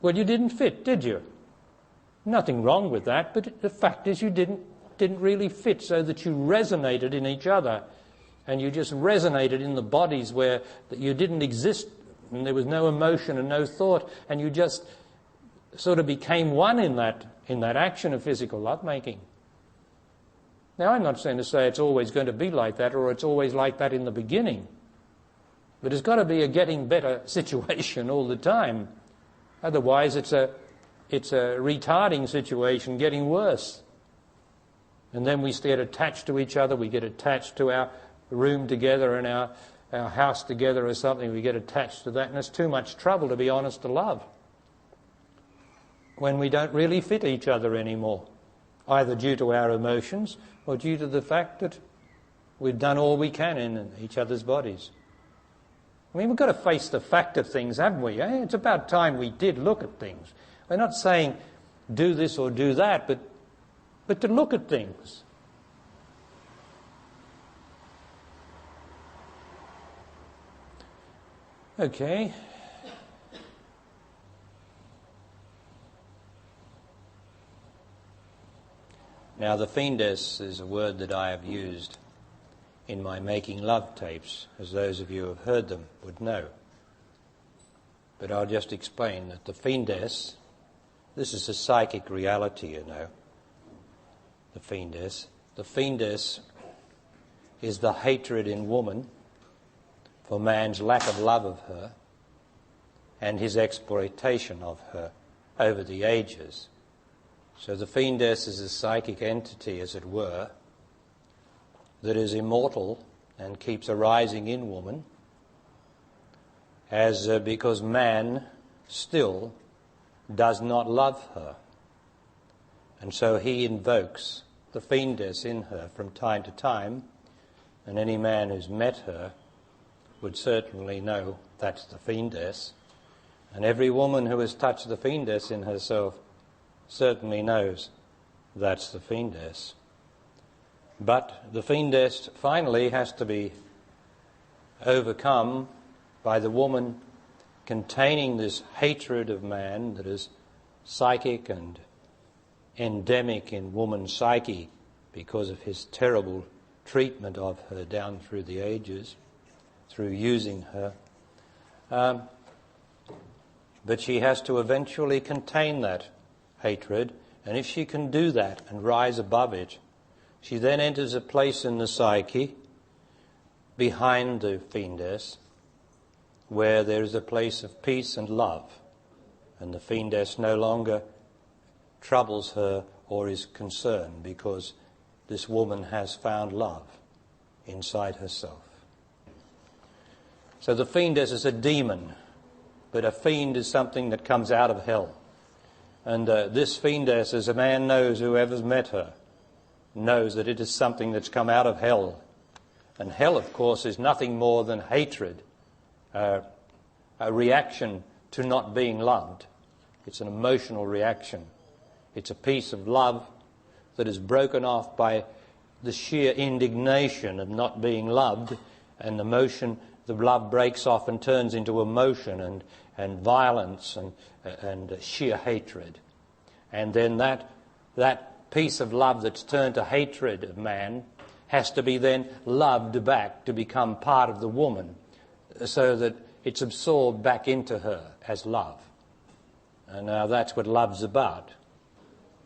Well, you didn't fit, did you? Nothing wrong with that, but the fact is you didn't really fit, so that you resonated in each other, and you just resonated in the bodies where that you didn't exist, and there was no emotion and no thought, and you just sort of became one in that action of physical lovemaking. Now, I'm not saying to say it's always going to be like that, or it's always like that in the beginning, but it's got to be a getting better situation all the time. Otherwise, it's a retarding situation, getting worse. And then we get attached to each other, we get attached to our room together and our house together or something, we get attached to that, and it's too much trouble, to be honest, to love. When we don't really fit each other anymore, either due to our emotions or due to the fact that we've done all we can in each other's bodies. I mean, we've got to face the fact of things, haven't we? It's about time we did look at things. We're not saying do this or do that, but to look at things. Okay. Now, the fiendess is a word that I have used in my Making Love tapes, as those of you who have heard them would know. But I'll just explain that the fiendess, this is a psychic reality, you know, the fiendess. The fiendess is the hatred in woman for man's lack of love of her and his exploitation of her over the ages. So the fiendess is a psychic entity, as it were, that is immortal and keeps arising in woman, because man still does not love her. And so he invokes the fiendess in her from time to time, and any man who's met her would certainly know that's the fiendess. And every woman who has touched the fiendess in herself certainly knows that's the fiendess. But the fiendess finally has to be overcome by the woman containing this hatred of man that is psychic and endemic in woman's psyche because of his terrible treatment of her down through the ages, through using her. But she has to eventually contain that hatred, and if she can do that and rise above it, she then enters a place in the psyche behind the fiendess where there is a place of peace and love, and the fiendess no longer troubles her or is concerned because this woman has found love inside herself. So the fiendess is a demon, but a fiend is something that comes out of hell. And this fiendess, as a man knows, whoever's met her, knows that it is something that's come out of hell. And hell, of course, is nothing more than hatred, a reaction to not being loved. It's an emotional reaction. It's a piece of love that is broken off by the sheer indignation of not being loved, and the love breaks off and turns into emotion and violence and sheer hatred. And then that piece of love that's turned to hatred of man has to be then loved back to become part of the woman, so that it's absorbed back into her as love. And now that's what love's about.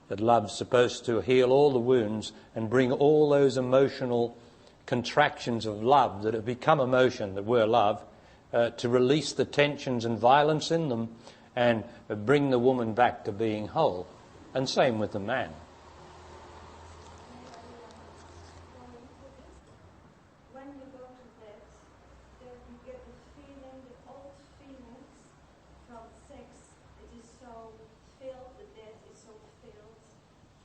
That love's supposed to heal all the wounds and bring all those emotional contractions of love that have become emotion, that were love, to release the tensions and violence in them, and bring the woman back to being whole. And same with the man. When you go to bed, then you get the feeling, the old feelings from sex. It is so filled, the bed is so filled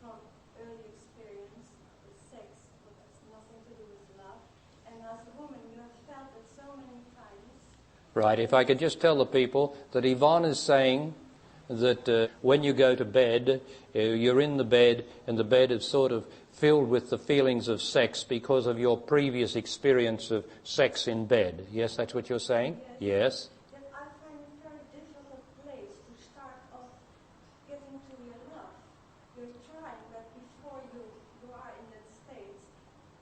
from early experience with sex, but that's nothing to do with love. And as a woman, you have felt it so many times. Right, if I could just tell the people that Yvonne is saying that when you go to bed, you're in the bed, and the bed is sort of filled with the feelings of sex because of your previous experience of sex in bed. Yes, that's what you're saying? Yes. That I find it a very difficult place to start off getting to your love. You're trying, but before you are in that state,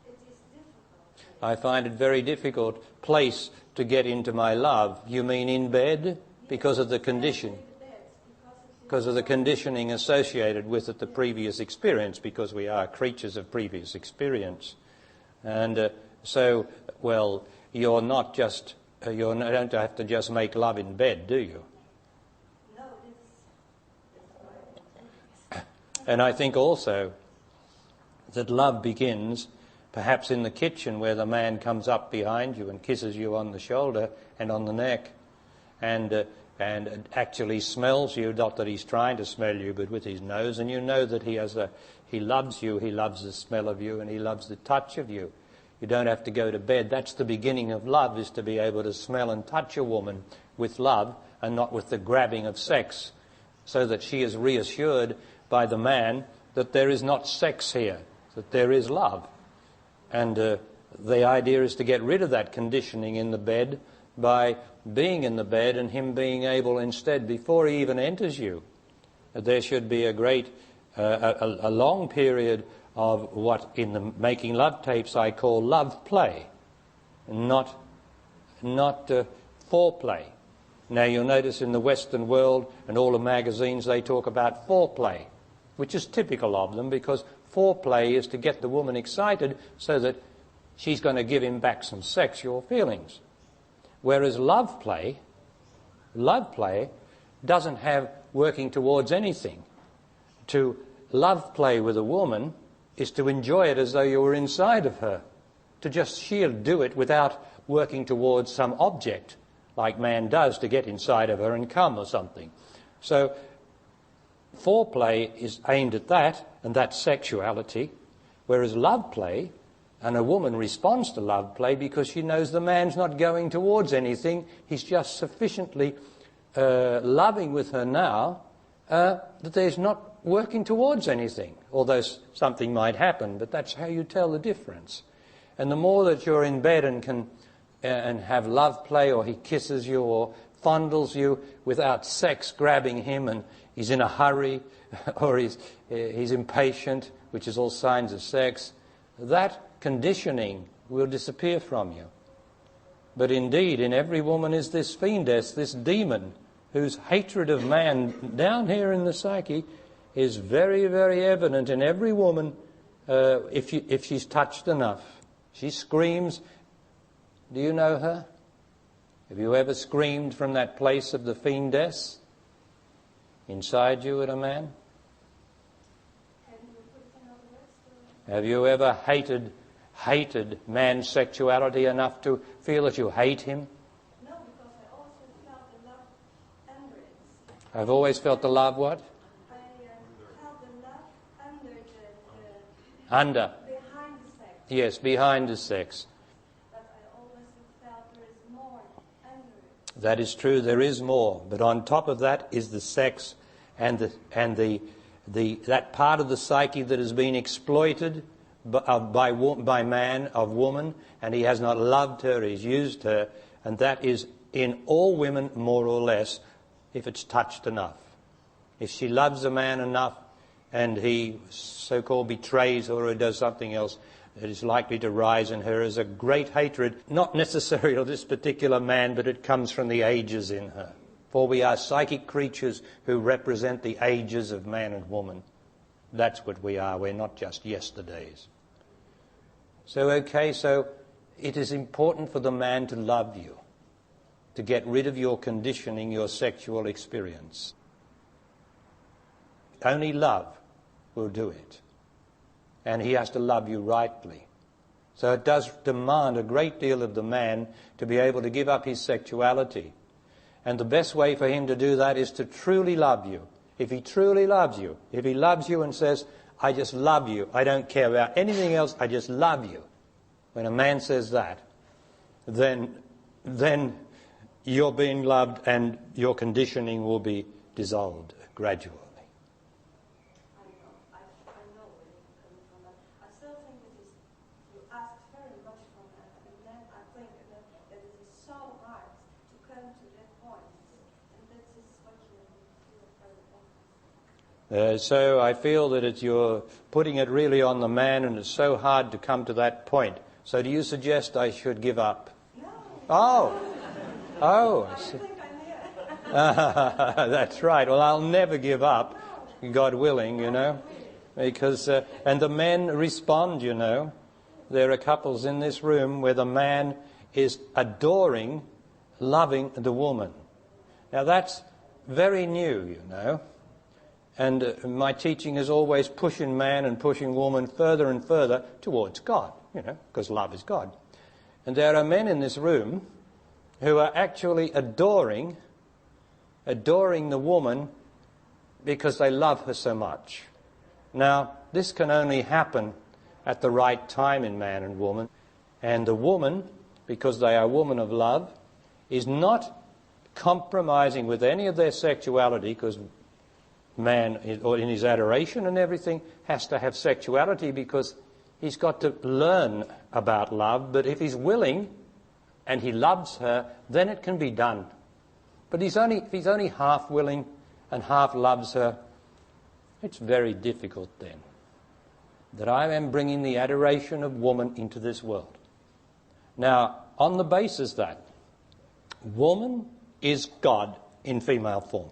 it is difficult. I find it very difficult place to get into my love. You mean in bed? Because of the condition. Because of the conditioning associated with it, the previous experience, because we are creatures of previous experience. And so, well, you're not just, you don't have to just make love in bed, do you? No, this And I think also that love begins perhaps in the kitchen, where the man comes up behind you and kisses you on the shoulder and on the neck, and actually smells you, not that he's trying to smell you, but with his nose, and you know that he loves you, he loves the smell of you, and he loves the touch of you. You don't have to go to bed. That's the beginning of love, is to be able to smell and touch a woman with love and not with the grabbing of sex, so that she is reassured by the man that there is not sex here, that there is love. And the idea is to get rid of that conditioning in the bed by being in the bed and him being able instead, before he even enters you, there should be a great, a long period of what in the Making Love tapes I call love play, not foreplay. Now you'll notice in the Western world and all the magazines they talk about foreplay, which is typical of them, because foreplay is to get the woman excited so that she's going to give him back some sexual feelings. Whereas love play doesn't have working towards anything. To love play with a woman is to enjoy it as though you were inside of her. She'll do it without working towards some object, like man does to get inside of her and come or something. So foreplay is aimed at that, and that's sexuality, whereas love play, and a woman responds to love play because she knows the man's not going towards anything, he's just sufficiently loving with her now that there's not working towards anything, although something might happen, but that's how you tell the difference. And the more that you're in bed and can and have love play, or he kisses you or fondles you without sex grabbing him, and he's in a hurry, or he's impatient, which is all signs of sex, that conditioning will disappear from you. But indeed, in every woman is this fiendess, this demon, whose hatred of man down here in the psyche is very, very evident in every woman if she's touched enough. She screams. Do you know her? Have you ever screamed from that place of the fiendess inside you at a man? Have you ever hated man's sexuality enough to feel that you hate him? No, because I also felt the love under it. I've always felt the love what? I felt the love under Under. behind the sex. Yes, behind the sex. But I always felt there is more under it. That is true, there is more. But on top of that is the sex and that part of the psyche that has been exploited by man, of woman, and he has not loved her, he's used her, and that is in all women more or less, if it's touched enough. If she loves a man enough and he so-called betrays her or does something else, it is likely to rise in her as a great hatred, not necessarily of this particular man, but it comes from the ages in her. For we are psychic creatures who represent the ages of man and woman. That's what we are. We're not just yesterdays. So it is important for the man to love you. to get rid of your conditioning, your sexual experience. Only love will do it. And he has to love you rightly. So it does demand a great deal of the man to be able to give up his sexuality. And the best way for him to do that is to truly love you. If he truly loves you, if he loves you and says, I just love you, I don't care about anything else, I just love you. When a man says that, then you're being loved and your conditioning will be dissolved gradually. I know where you're coming from. I still think you ask very much from that. And then I think that it is so hard to come to that point. And that is what you feel very often. So I feel that you're putting it really on the man, and it's so hard to come to that point. So do you suggest I should give up? No. Oh, I I see. think I'm here. That's right. Well, I'll never give up, God willing, because and the men respond, There are couples in this room where the man is adoring, loving the woman. Now that's very new, And my teaching is always pushing man and pushing woman further and further towards God, because love is God. And there are men in this room who are actually adoring the woman because they love her so much. Now, this can only happen at the right time in man and woman. And the woman, because they are women of love, is not compromising with any of their sexuality, because man, in his adoration and everything, has to have sexuality because he's got to learn about love. But if he's willing and he loves her, then it can be done. But if he's only half willing and half loves her, it's very difficult then. That I am bringing the adoration of woman into this world. Now, on the basis that woman is God in female form.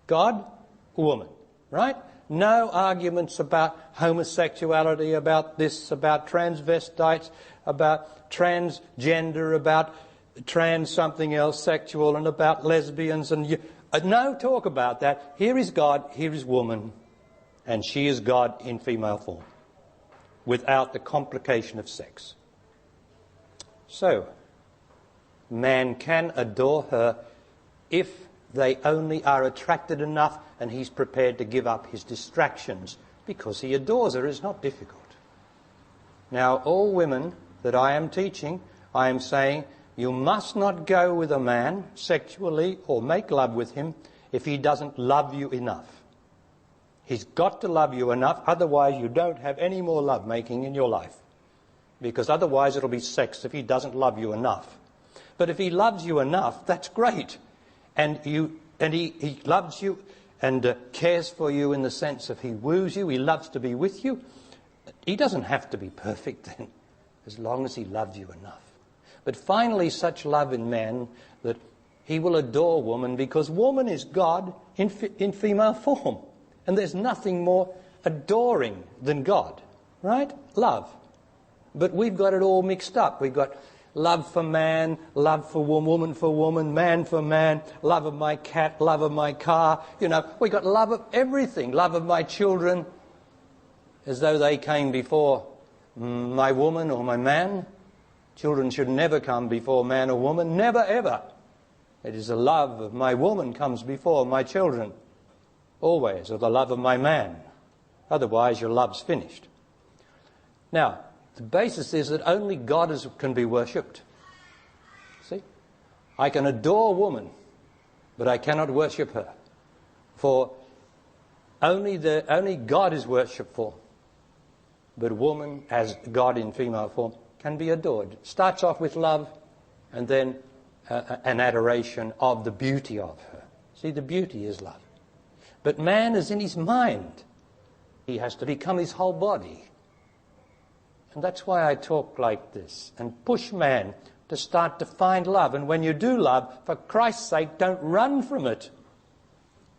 God, woman, right? No arguments about homosexuality, about this, about transvestites, about transgender, about trans something else, sexual, and about lesbians. And no talk about that. Here is God, here is woman, and she is God in female form, without the complication of sex. So, man can adore her if they only are attracted enough and he's prepared to give up his distractions because he adores her. Is not difficult. Now, all women that I am teaching, I am saying you must not go with a man sexually or make love with him if he doesn't love you enough. He's got to love you enough, otherwise you don't have any more love making in your life. Because otherwise it'll be sex if he doesn't love you enough. But if he loves you enough, that's great. And he loves you and cares for you in the sense of he woos you, he loves to be with you. He doesn't have to be perfect then, as long as he loves you enough. But finally, such love in man that he will adore woman, because woman is God in female form. And there's nothing more adoring than God, right? Love. But we've got it all mixed up. We've got love for man, love for woman for woman, man for man, love of my cat, love of my car. We've got love of everything, love of my children, as though they came before my woman or my man. Children should never come before man or woman, never ever. It is the love of my woman comes before my children, always, or the love of my man. Otherwise your love's finished. Now, the basis is that only God can be worshipped. See? I can adore woman, but I cannot worship her. For only God is worshipful. But woman, as God in female form, can be adored. It starts off with love, and then an adoration of the beauty of her. See, the beauty is love. But man is in his mind. He has to become his whole body. And that's why I talk like this and push man to start to find love. And when you do love, for Christ's sake, don't run from it.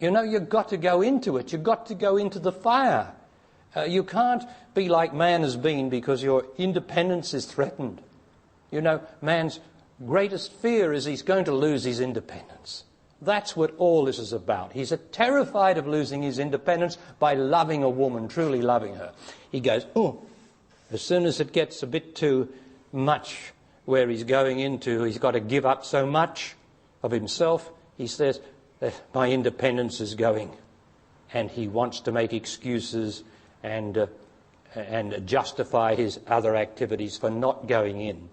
You've got to go into it. You've got to go into the fire. You can't be like man has been because your independence is threatened. Man's greatest fear is he's going to lose his independence. That's what all this is about. He's terrified of losing his independence by loving a woman, truly loving her. He goes, oh, as soon as it gets a bit too much where he's going into, he's got to give up so much of himself, he says, my independence is going. And he wants to make excuses and justify his other activities for not going in.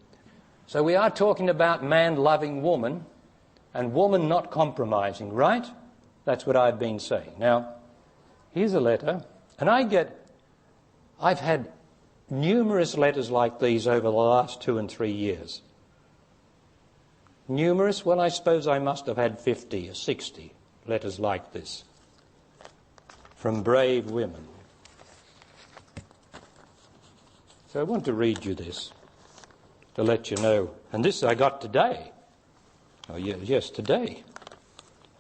So we are talking about man loving woman and woman not compromising, right? That's what I've been saying. Now, here's a letter, and I've had numerous letters like these over the last 2 and 3 years. Numerous? Well, I suppose I must have had 50 or 60 letters like this from brave women. So I want to read you this to let you know. And this I got today. Oh, yes, today.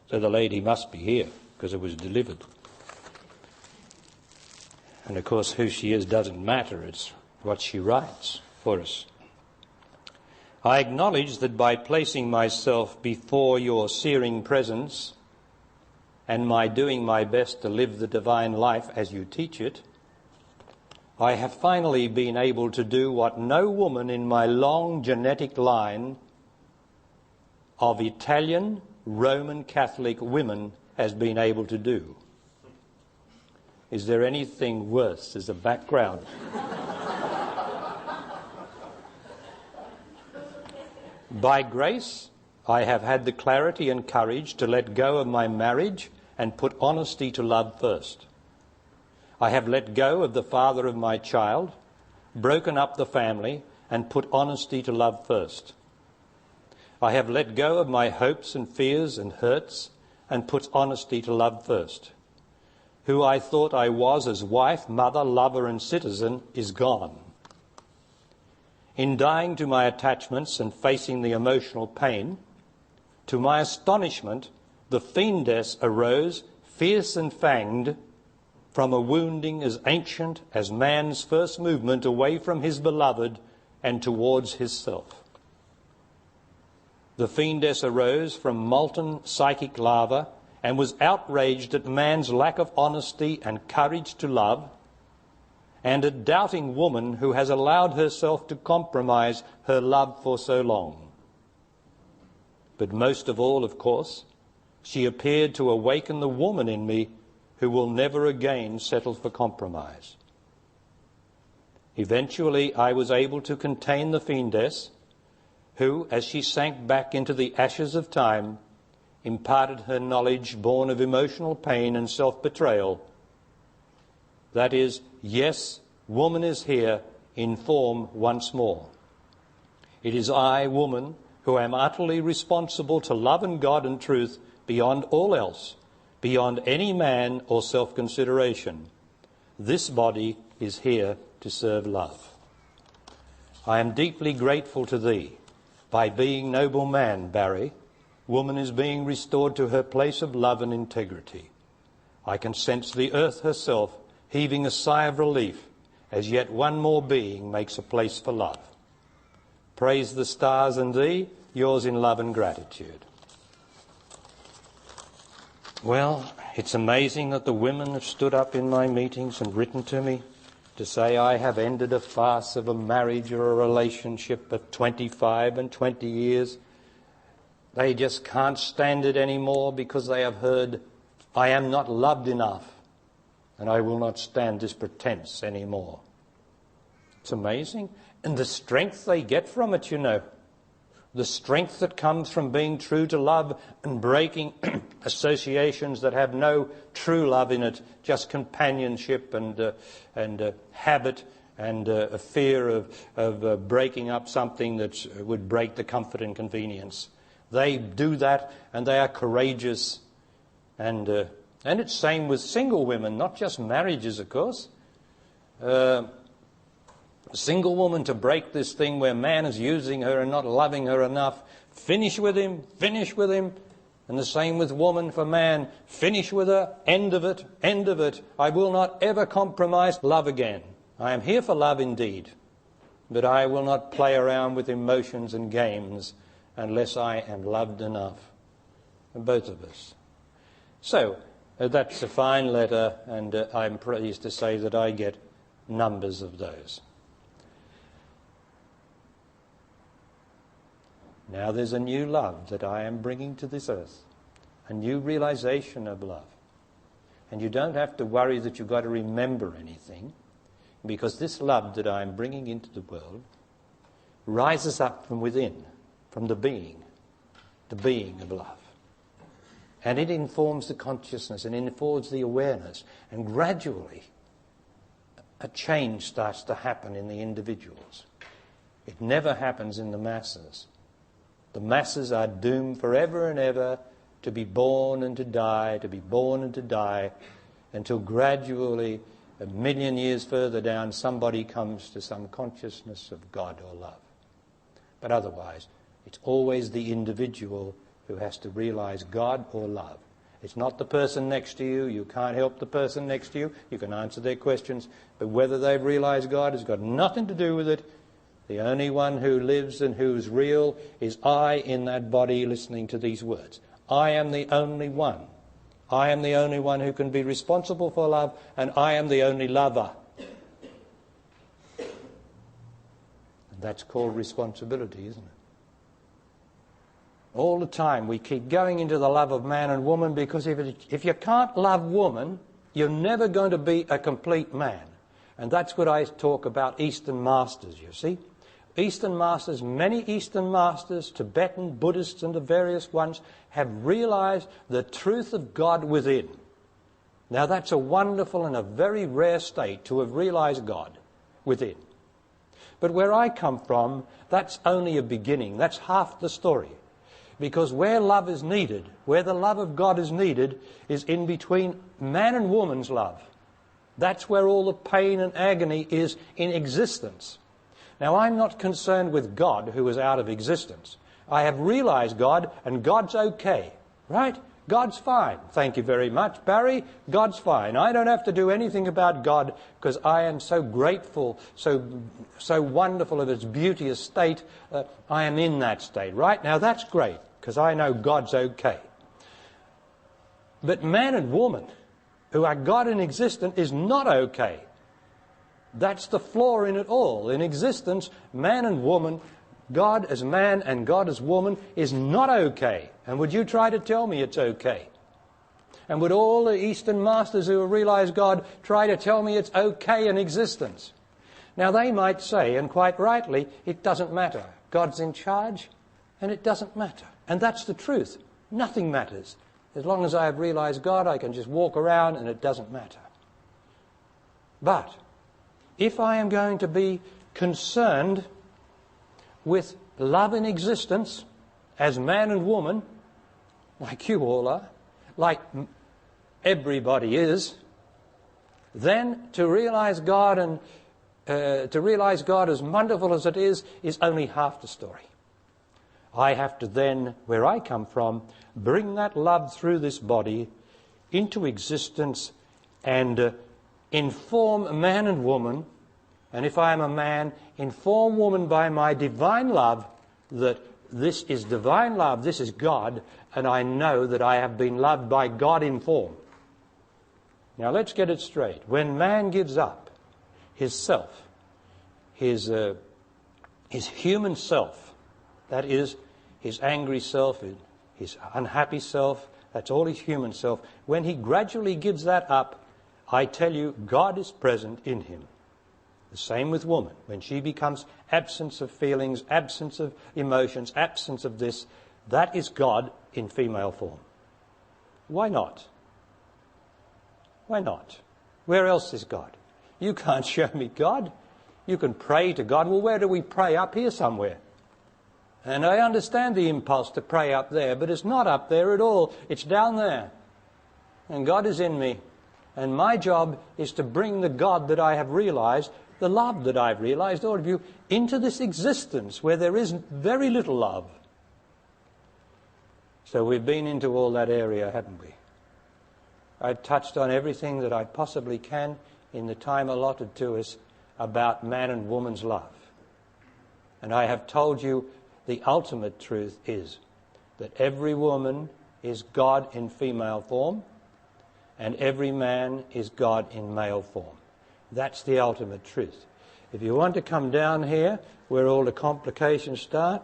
So the lady must be here because it was delivered. And of course, who she is doesn't matter. It's what she writes for us. I acknowledge that by placing myself before your searing presence and my doing my best to live the divine life as you teach it, I have finally been able to do what no woman in my long genetic line of Italian Roman Catholic women has been able to do. Is there anything worse as a background? By grace, I have had the clarity and courage to let go of my marriage and put honesty to love first. I have let go of the father of my child, broken up the family, and put honesty to love first. I have let go of my hopes and fears and hurts and put honesty to love first. Who I thought I was as wife, mother, lover and citizen is gone. In dying to my attachments and facing the emotional pain, to my astonishment, the fiendess arose, fierce and fanged, from a wounding as ancient as man's first movement away from his beloved and towards his self. The fiendess arose from molten psychic lava and was outraged at man's lack of honesty and courage to love, and a doubting woman who has allowed herself to compromise her love for so long. But most of all, of course, she appeared to awaken the woman in me who will never again settle for compromise. Eventually, I was able to contain the fiendess, who, as she sank back into the ashes of time, imparted her knowledge born of emotional pain and self-betrayal. That is, yes, woman is here in form once more. It is I, woman, who am utterly responsible to love and God and truth beyond all else, beyond any man or self-consideration. This body is here to serve love. I am deeply grateful to thee. By being noble man, Barry, woman is being restored to her place of love and integrity. I can sense the earth herself heaving a sigh of relief as yet one more being makes a place for love. Praise the stars and thee, yours in love and gratitude. Well, it's amazing that the women have stood up in my meetings and written to me to say I have ended a farce of a marriage or a relationship of 25 and 20 years. They just can't stand it anymore because they have heard, I am not loved enough and I will not stand this pretense anymore. It's amazing. And the strength they get from it, you know. The strength that comes from being true to love and breaking associations that have no true love in it, just companionship and habit and a fear of breaking up something that would break the comfort and convenience. They do that and they are courageous. And it's same with single women, not just marriages, of course. A single woman to break this thing where man is using her and not loving her enough. Finish with him, finish with him. And the same with woman for man. Finish with her, end of it, end of it. I will not ever compromise love again. I am here for love indeed. But I will not play around with emotions and games unless I am loved enough. Both of us. So, that's a fine letter, and I'm pleased to say that I get numbers of those. Now there's a new love that I am bringing to this earth, a new realization of love. And you don't have to worry that you've got to remember anything, because this love that I am bringing into the world rises up from within, from the being of love. And it informs the consciousness and informs the awareness, and gradually a change starts to happen in the individuals. It never happens in the masses. The masses are doomed forever and ever to be born and to die, to be born and to die, until gradually, 1,000,000 years further down, somebody comes to some consciousness of God or love. But otherwise, it's always the individual who has to realize God or love. It's not the person next to you. You can't help the person next to you. You can answer their questions. But whether they've realized God has got nothing to do with it. The only one who lives and who's real is I in that body listening to these words. I am the only one. I am the only one who can be responsible for love, and I am the only lover. And that's called responsibility, isn't it? All the time we keep going into the love of man and woman, because if you can't love woman, you're never going to be a complete man. And that's what I talk about Eastern masters, you see. Eastern masters, many Eastern masters, Tibetan, Buddhists and the various ones, have realized the truth of God within. Now that's a wonderful and a very rare state, to have realized God within. But where I come from, that's only a beginning. That's half the story. Because where love is needed, where the love of God is needed, is in between man and woman's love. That's where all the pain and agony is in existence. Now, I'm not concerned with God, who is out of existence. I have realized God, and God's okay, right? God's fine. Thank you very much, Barry. God's fine. I don't have to do anything about God, because I am so grateful, so wonderful of its beauteous state. I am in that state, right? Now, that's great, because I know God's okay. But man and woman, who are God in existence, is not okay. That's the flaw in it all. In existence, man and woman, God as man and God as woman, is not okay. And would you try to tell me it's okay? And would all the Eastern masters who have realized God try to tell me it's okay in existence? Now they might say, and quite rightly, it doesn't matter. God's in charge, and it doesn't matter. And that's the truth. Nothing matters. As long as I have realized God, I can just walk around and it doesn't matter. But if I am going to be concerned with love in existence as man and woman, like you all are, like everybody is, then to realize God and to realize God as wonderful as it is only half the story. I have to then, where I come from, bring that love through this body into existence and inform man and woman, and if I am a man, inform woman by my divine love that this is divine love, this is God, and I know that I have been loved by God in form. Now let's get it straight. When man gives up his self, his human self, that is, his angry self, his unhappy self, that's all his human self, when he gradually gives that up, I tell you, God is present in him. The same with woman. When she becomes absence of feelings, absence of emotions, absence of this, that is God in female form. Why not? Why not? Where else is God? You can't show me God. You can pray to God. Well, where do we pray? Up here somewhere. And I understand the impulse to pray up there, but it's not up there at all. It's down there. And God is in me. And my job is to bring the God that I have realized, the love that I've realized, all of you, into this existence where there is very little love. So we've been into all that area, haven't we? I've touched on everything that I possibly can in the time allotted to us about man and woman's love. And I have told you the ultimate truth is that every woman is God in female form and every man is God in male form. That's the ultimate truth. If you want to come down here where all the complications start,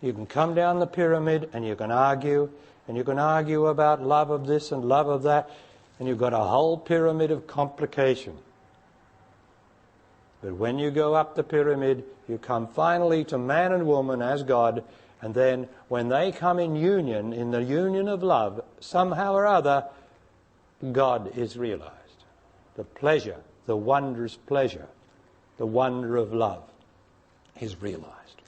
you can come down the pyramid and you can argue, and you can argue about love of this and love of that, and you've got a whole pyramid of complication. But when you go up the pyramid, you come finally to man and woman as God, and then when they come in union, in the union of love, somehow or other, God is realized. The pleasure, the wondrous pleasure, the wonder of love is realized.